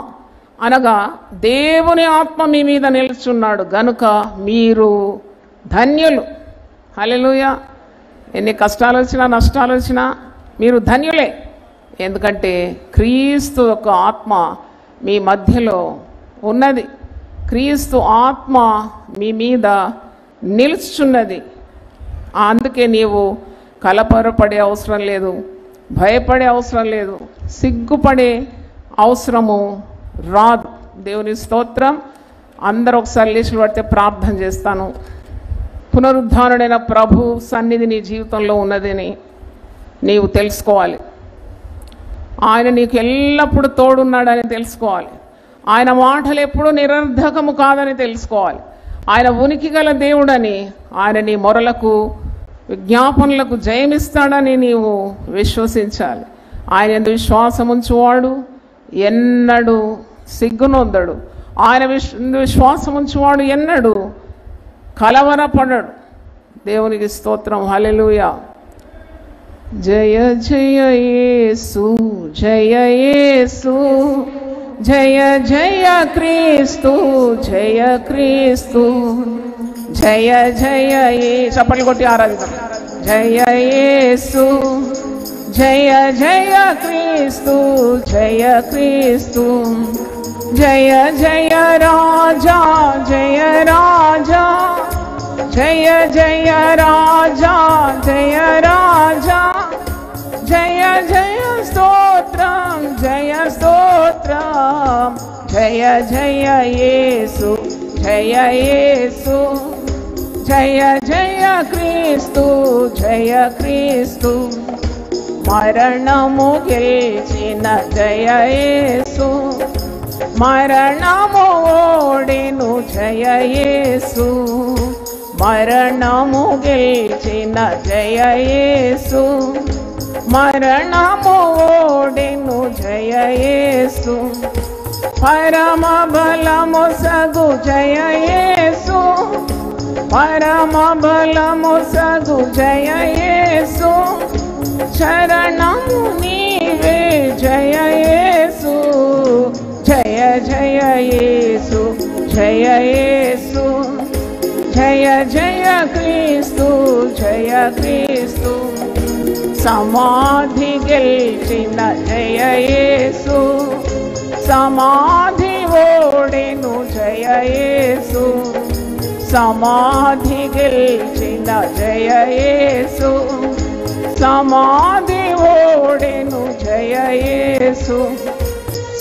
అనగా దేవుని ఆత్మ మీ మీద నిలుచున్నాడు గనుక మీరు ధన్యులు. హల్లెలూయా. ఎన్ని కష్టాలు వచ్చినా నష్టాలు వచ్చినా మీరు ధన్యులే, ఎందుకంటే క్రీస్తు యొక్క ఆత్మ మీ మధ్యలో ఉన్నది. క్రీస్తు ఆత్మ మీ మీద నిలుచున్నది. అందుకే నీవు కలవరపడే అవసరం లేదు, భయపడే అవసరం లేదు, సిగ్గుపడే అవసరము రాదు. దేవుని స్తోత్రం. అందరూ ఒకసారి లేచి పడితే ప్రార్థన చేస్తాను. పునరుద్ధానుడైన ప్రభు సన్నిధి నీ జీవితంలో ఉన్నదని నీవు తెలుసుకోవాలి. ఆయన నీకు ఎల్లప్పుడూ తోడున్నాడని తెలుసుకోవాలి. ఆయన మాటలు ఎప్పుడూ నిరర్ధకము కాదని తెలుసుకోవాలి. ఆయన ఉనికి గల దేవుడని, ఆయన నీ మొరలకు విజ్ఞాపనలకు జయమిస్తాడని నీవు విశ్వసించాలి. ఆయన యందు విశ్వాసం ఉంచువాడు ఎన్నడూ సిగ్గునొందడు. ఆయన విశ్వాసం ఉంచువాడు ఎన్నడూ కలవరపడడు. దేవునికి స్తోత్రం. హల్లెలూయా. జయ జయ యేసు, జయ యేసు, జయ జయ క్రీస్తు, జయ క్రీస్తు, జయ జయ చప్పట్లు కొట్టి ఆరాధిద్దాం. జయ యేసు, జయ జయ క్రీస్తు, జయ క్రీస్తు, జయ జయ రాజా, జయ రాజా, జయ జయ రాజా, జయ రాజా, జయ జయ స్తోత్రం, జయ స్తోత్రం, జయ జయ యేసు, జయ యేసు, జయ క్రీస్తు జయ క్రీస్తు మరణము గెలిచిన జయ యేసు మరణము ఓడెను జయ యేసు మరణము గెలిచిన జయ యేసు మరణము ఓడెను జయ యేసు పరమ బలము సగు జయ యేసు పరమ బలము సగు జయ యేసు శరణము నీవే జయ యేసు జయ జయ యేసు జయ యేసు జయ జయ క్రీస్తు జయ క్రీస్తు సమాధి గెలిచిన జయ యేసు సమాధి ఓడెను జయ యేసు సమాధి గెలిచిన జయ యేసు సమాధి ఓడెను జయ యేసు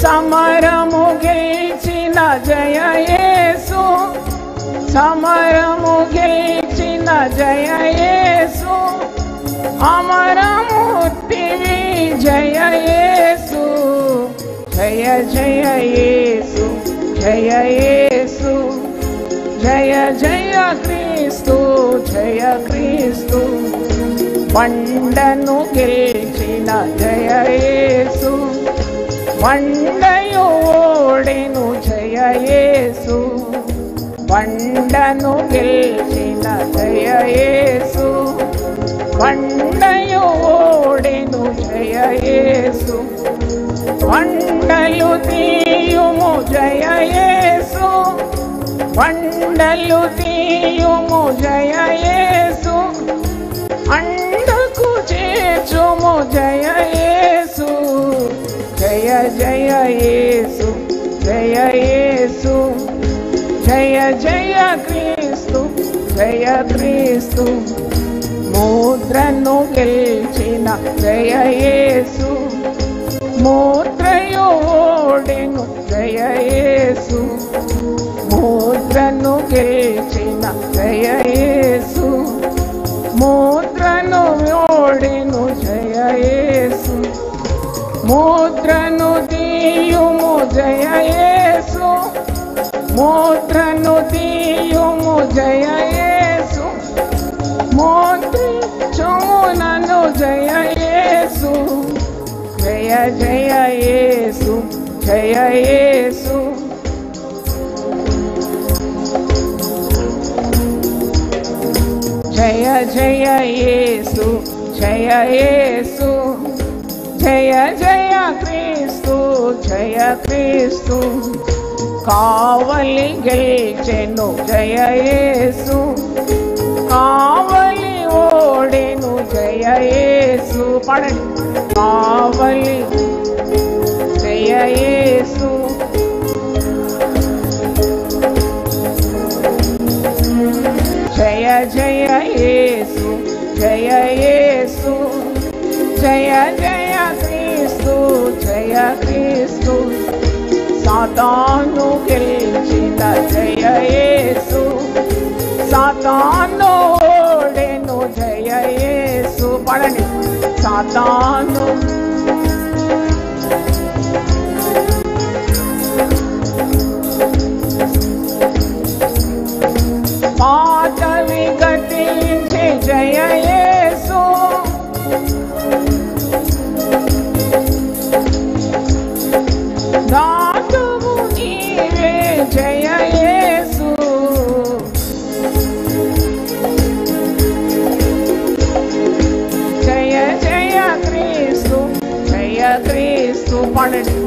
సమరము గెలిచిన జయ యేసు సమరము గెలిచిన జయ యేసు అమరమూర్తివి జయ యేసు జయ జయ యేసు జయ యేసు జయ జయ క్రీస్తు జయ క్రీస్తు బండను గెలిచిన జయ యేసు బండయు ఓడెను జయ యేసు బండను గెలిచిన జయ యేసు బండయు ఓడెను జయ యేసు బండలు తీయుము జయ యేసు బండలు తీయుము జయ యేసు అండకు చేర్చుము జయ యేసు జయ జయ యేసు జయ యేసు జయ జయ క్రీస్తు జయ క్రీస్తు ముద్రను గెలిచిన జయ యేసు ముద్రయు ఓడెను జయ యేసు ముద్రను గెలిచిన జయ యేసు ముద్రను ఓడెను జయ యేసు ముద్రను తీయుము జయ యేసు ముద్రను తీయుము జయ యేసు ముద్రించుము నన్ను జయ యేసు జయ జయ యేసు జయ యేసు జయ జయ యేసు జయ యేసు జయ జయ క్రీస్తు జయ క్రీస్తు కావలి గెలిచెను జయ యేసు కావలి ఓడెను జయ యేసు పడండి కావలి జయ యేసు జయ జయ యేసు జయ యేసు జయ జయ క్రీస్తు జయ క్రీస్తు సాతాను గెలిచిన జయ యేసు సాతాను ఓడెను జయ యేసు పడండి సాతాను పాతవి గతించే జయ యేసు దాతవు నీవే జయ యేసు జయ జయ క్రీస్తు జయ క్రీస్తు పడండి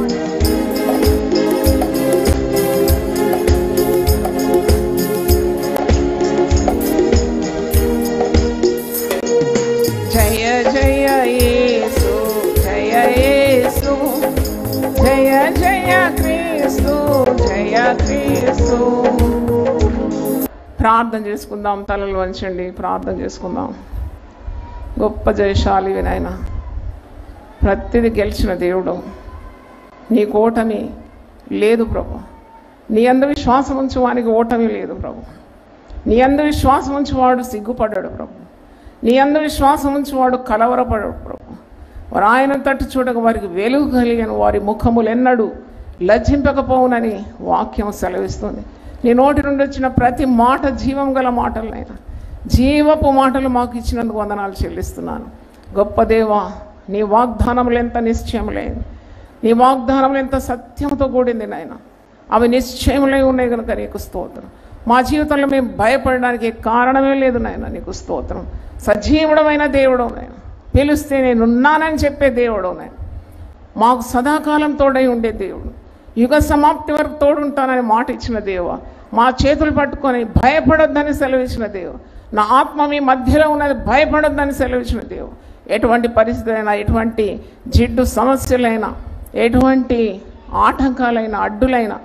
జయ జయ యేసు జయ యేసు జయ జయ క్రీస్తు జయ క్రీస్తు ప్రార్థన చేసుకుందాం తలలు వంచండి ప్రార్థన చేసుకుందాం గొప్ప జయశాలి వినాయన ప్రతిది గెలిచిన దేవుడు నీకు ఓటమి లేదు ప్రభు నీ అందు విశ్వాసం ఉంచు వానికి ఓటమి లేదు ప్రభు నీ యందు విశ్వాసం ఉంచేవాడు సిగ్గుపడ్డాడు ప్రభు. నీ యందు విశ్వాసం ఉంచేవాడు కలవరపడ్డాడు ప్రభు. వారు ఆయన తట్టు చూడక వారికి వెలుగు కలిగిన వారి ముఖములు ఎన్నడూ లజ్జింపకపోవునని వాక్యం సెలవిస్తుంది. నీ నోటి నుండి వచ్చిన ప్రతి మాట జీవం గల మాటలైనా, జీవపు మాటలు మాకు ఇచ్చినందుకు వందనాలు చెల్లిస్తున్నాను. గొప్ప దేవా, నీ వాగ్దానములు ఎంత నిశ్చయములైంది, నీ వాగ్దానములు ఎంత సత్యంతో కూడింది నాయన. అవి నిశ్చయములై ఉన్నాయి కనుక నీకు స్తోత్రం. మా జీవితంలో మేము భయపడడానికి కారణమే లేదు నాయన. నీకు స్తోత్రం. సజీవుడమైన దేవుడు నాయన, పిలిస్తే నేనున్నానని చెప్పే దేవుడు నాయన, మాకు సదాకాలం తోడై ఉండే దేవుడు, యుగ సమాప్తి వరకు తోడుంటానని మాట ఇచ్చిన దేవ, మా చేతులు పట్టుకొని భయపడొద్దని సెలవిచ్చిన దేవ, నా ఆత్మ మీ మధ్యలో ఉన్నది భయపడొద్దని సెలవిచ్చిన దేవ. ఎటువంటి పరిస్థితి అయినా, ఎటువంటి జిడ్డు సమస్యలైనా, ఎటువంటి ఆటంకాలైనా, అడ్డులైనా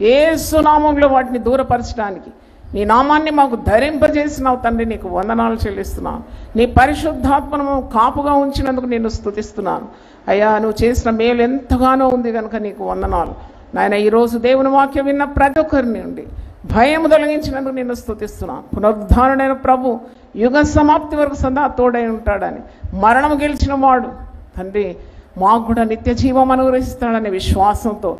యేసు నామంలో వాటిని దూరపరచడానికి నీ నామాన్ని మాకు ధరింపజేసినావు తండ్రి. నీకు వందనాలు చెల్లిస్తున్నాను. నీ పరిశుద్ధాత్మను కాపుగా ఉంచినందుకు నేను స్తుతిస్తున్నాను. అయ్యా, నువ్వు చేసిన మేలు ఎంతగానో ఉంది కనుక నీకు వందనాలు నాయన. ఈరోజు దేవుని వాక్యం విన్న ప్రతి ఒక్కరిని నుండి భయం తొలగించినందుకు నేను స్తుతిస్తున్నాను. పునరుద్ధారణైన ప్రభు యుగ సమాప్తి వరకు సదా తోడై ఉంటాడని, మరణం గెలిచిన వాడు తండ్రి మాకు కూడా నిత్య జీవం అనుగ్రహిస్తాడనే విశ్వాసంతో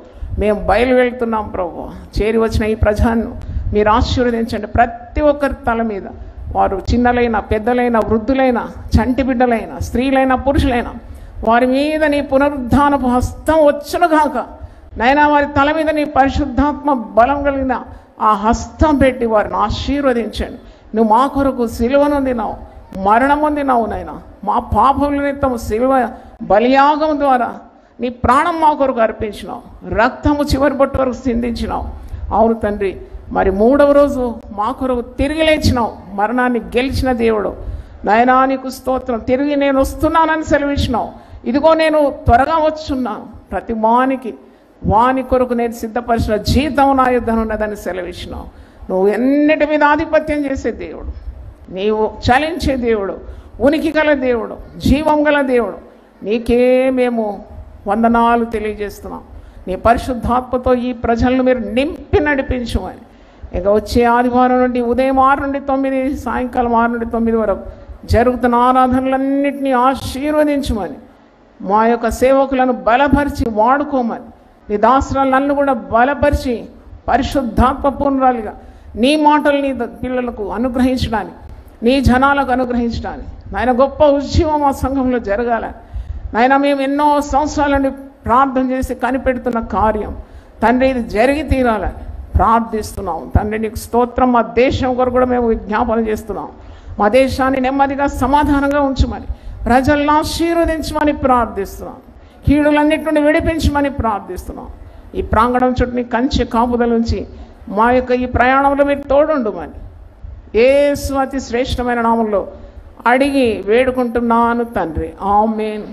మేము బయలువెళ్తున్నాం ప్రభు. చేరి వచ్చిన ఈ ప్రజలను మీరు ఆశీర్వదించండి. ప్రతి ఒక్కరి తల మీద, వారు చిన్నలైన, పెద్దలైన, వృద్ధులైన, చంటి బిడ్డలైన, స్త్రీలైన, పురుషులైన, వారి మీద నీ పునరుద్ధానపు హస్తం వచ్చునుగాక నైనా. వారి తల మీద నీ పరిశుద్ధాత్మ బలం కలిగిన ఆ హస్తం పెట్టి వారిని ఆశీర్వదించండి. నువ్వు మా కొరకు సిలువను పొందినావు, మరణం పొందినావు నైనా. మా పాపముల నిమిత్తము సిలువ బలియాగం ద్వారా నీ ప్రాణం మా కొరకు అర్పించినావు, రక్తము చివరి బొట్టు వరకు సిందించినావు. అవును తండ్రి, మరి 3వ రోజు మా కొరకు తిరిగి లేచినావు, మరణాన్ని గెలిచిన దేవుడు నాయనా. నీకు స్తోత్రం. తిరిగి నేను వస్తున్నానని సెలవిచ్చినావు. ఇదిగో నేను త్వరగా వచ్చున్నాను. ప్రతి వాని కొరకు నేను సిద్ధపరిచిన జీతం నా యుద్ధం ఉన్నదని సెలవిచ్చినావు. నువ్వు ఎన్నిటి మీద ఆధిపత్యం చేసే దేవుడు, నీవు చలించే దేవుడు, ఉనికి గల దేవుడు, జీవం గల దేవుడు. నీకే మేము వందనాలు తెలియజేస్తున్నాం. నీ పరిశుద్ధాత్మతో ఈ ప్రజలను మీరు నింపి నడిపించమని. ఇక వచ్చే ఆదివారం నుండి ఉదయం 6 నుండి 9, సాయంకాలం 6 నుండి 9 వరకు జరుగుతున్న ఆరాధనలన్నింటినీ ఆశీర్వదించమని, మా యొక్క సేవకులను బలపరిచి వాడుకోమని, నీ దాసురాలు నన్ను కూడా బలపరిచి పరిశుద్ధాత్మ పూర్ణురాలుగా నీ మాటలు నీ పిల్లలకు అనుగ్రహించడానికి, నీ జనాలకు అనుగ్రహించడానికి నాయన గొప్ప ఉద్యమం మా సంఘంలో జరగాలని నాయన. మేము ఎన్నో సంవత్సరాల నుండి ప్రార్థన చేసి కనిపెడుతున్న కార్యం తండ్రి ఇది జరిగి తీరాలని ప్రార్థిస్తున్నాం తండ్రి. నీకు స్తోత్రం. మా దేశం కొరకు కూడా మేము విజ్ఞాపన చేస్తున్నాం. మా దేశాన్ని నెమ్మదిగా సమాధానంగా ఉంచమని, ప్రజలను ఆశీర్వదించమని ప్రార్థిస్తున్నాం. కీడులన్నిటి నుండి విడిపించమని ప్రార్థిస్తున్నాం. ఈ ప్రాంగణం చుట్టూ నీ కంచె కాపుదల నుంచి మా యొక్క ఈ ప్రయాణంలో మీరు తోడుండుమని యేసు అతి శ్రేష్టమైన నామంలో అడిగి వేడుకుంటున్నాను తండ్రి. ఆమేన్.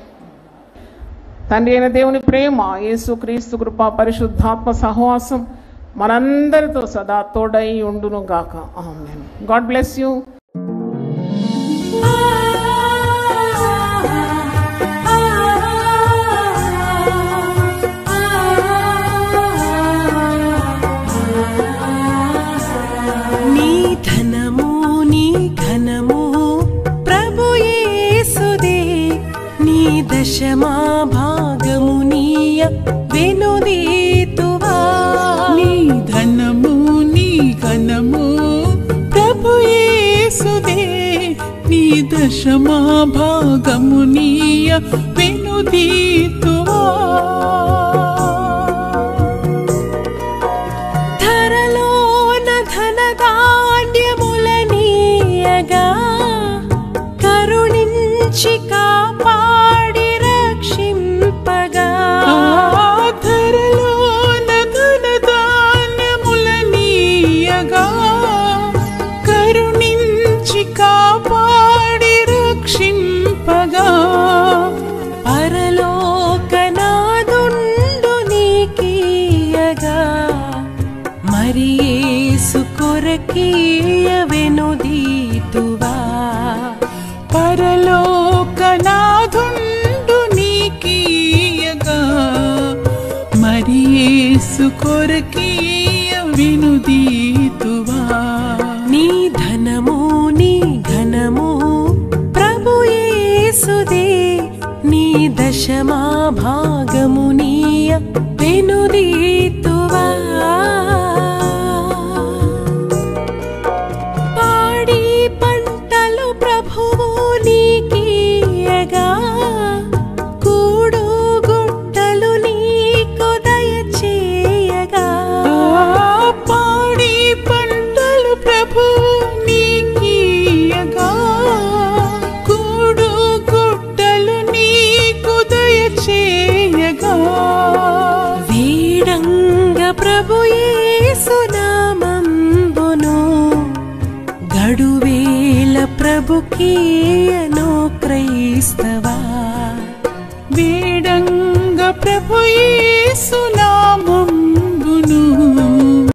తండ్రి అయిన దేవుని ప్రేమ, యేసు క్రీస్తు కృప, పరిశుద్ధాత్మ సహవాసం మనందరితో సదా తోడై ఉండును గాక. ఆమేన్. God bless you. దశమా భాగమునీయ వెనుదీతువా. నీ ధనము నీ ఘనము ప్రభు యేసుదే. నీ దశమా భాగమునీయ వెనుదీతువా. ధరలోన ధనధాన్యములనీయగా కరుణించి కాపాడి రక్షింపగా. ధరలోన ధనధాన్యములనీయగా కరుణించి కాపాడి రక్షింపగా. పరలోకనాదుండు నీకీయగా మరి యేసు కొరకీయ వెనుదీతువా. పరలోకనాదుండు నీకీయగా మరి యేసు కొరకీయ వెనుదీతువా. నీ యేసునామంబును గడువేళ ప్రభుకీయను క్రైస్తవా వేడంగ ప్రభు యేసునామం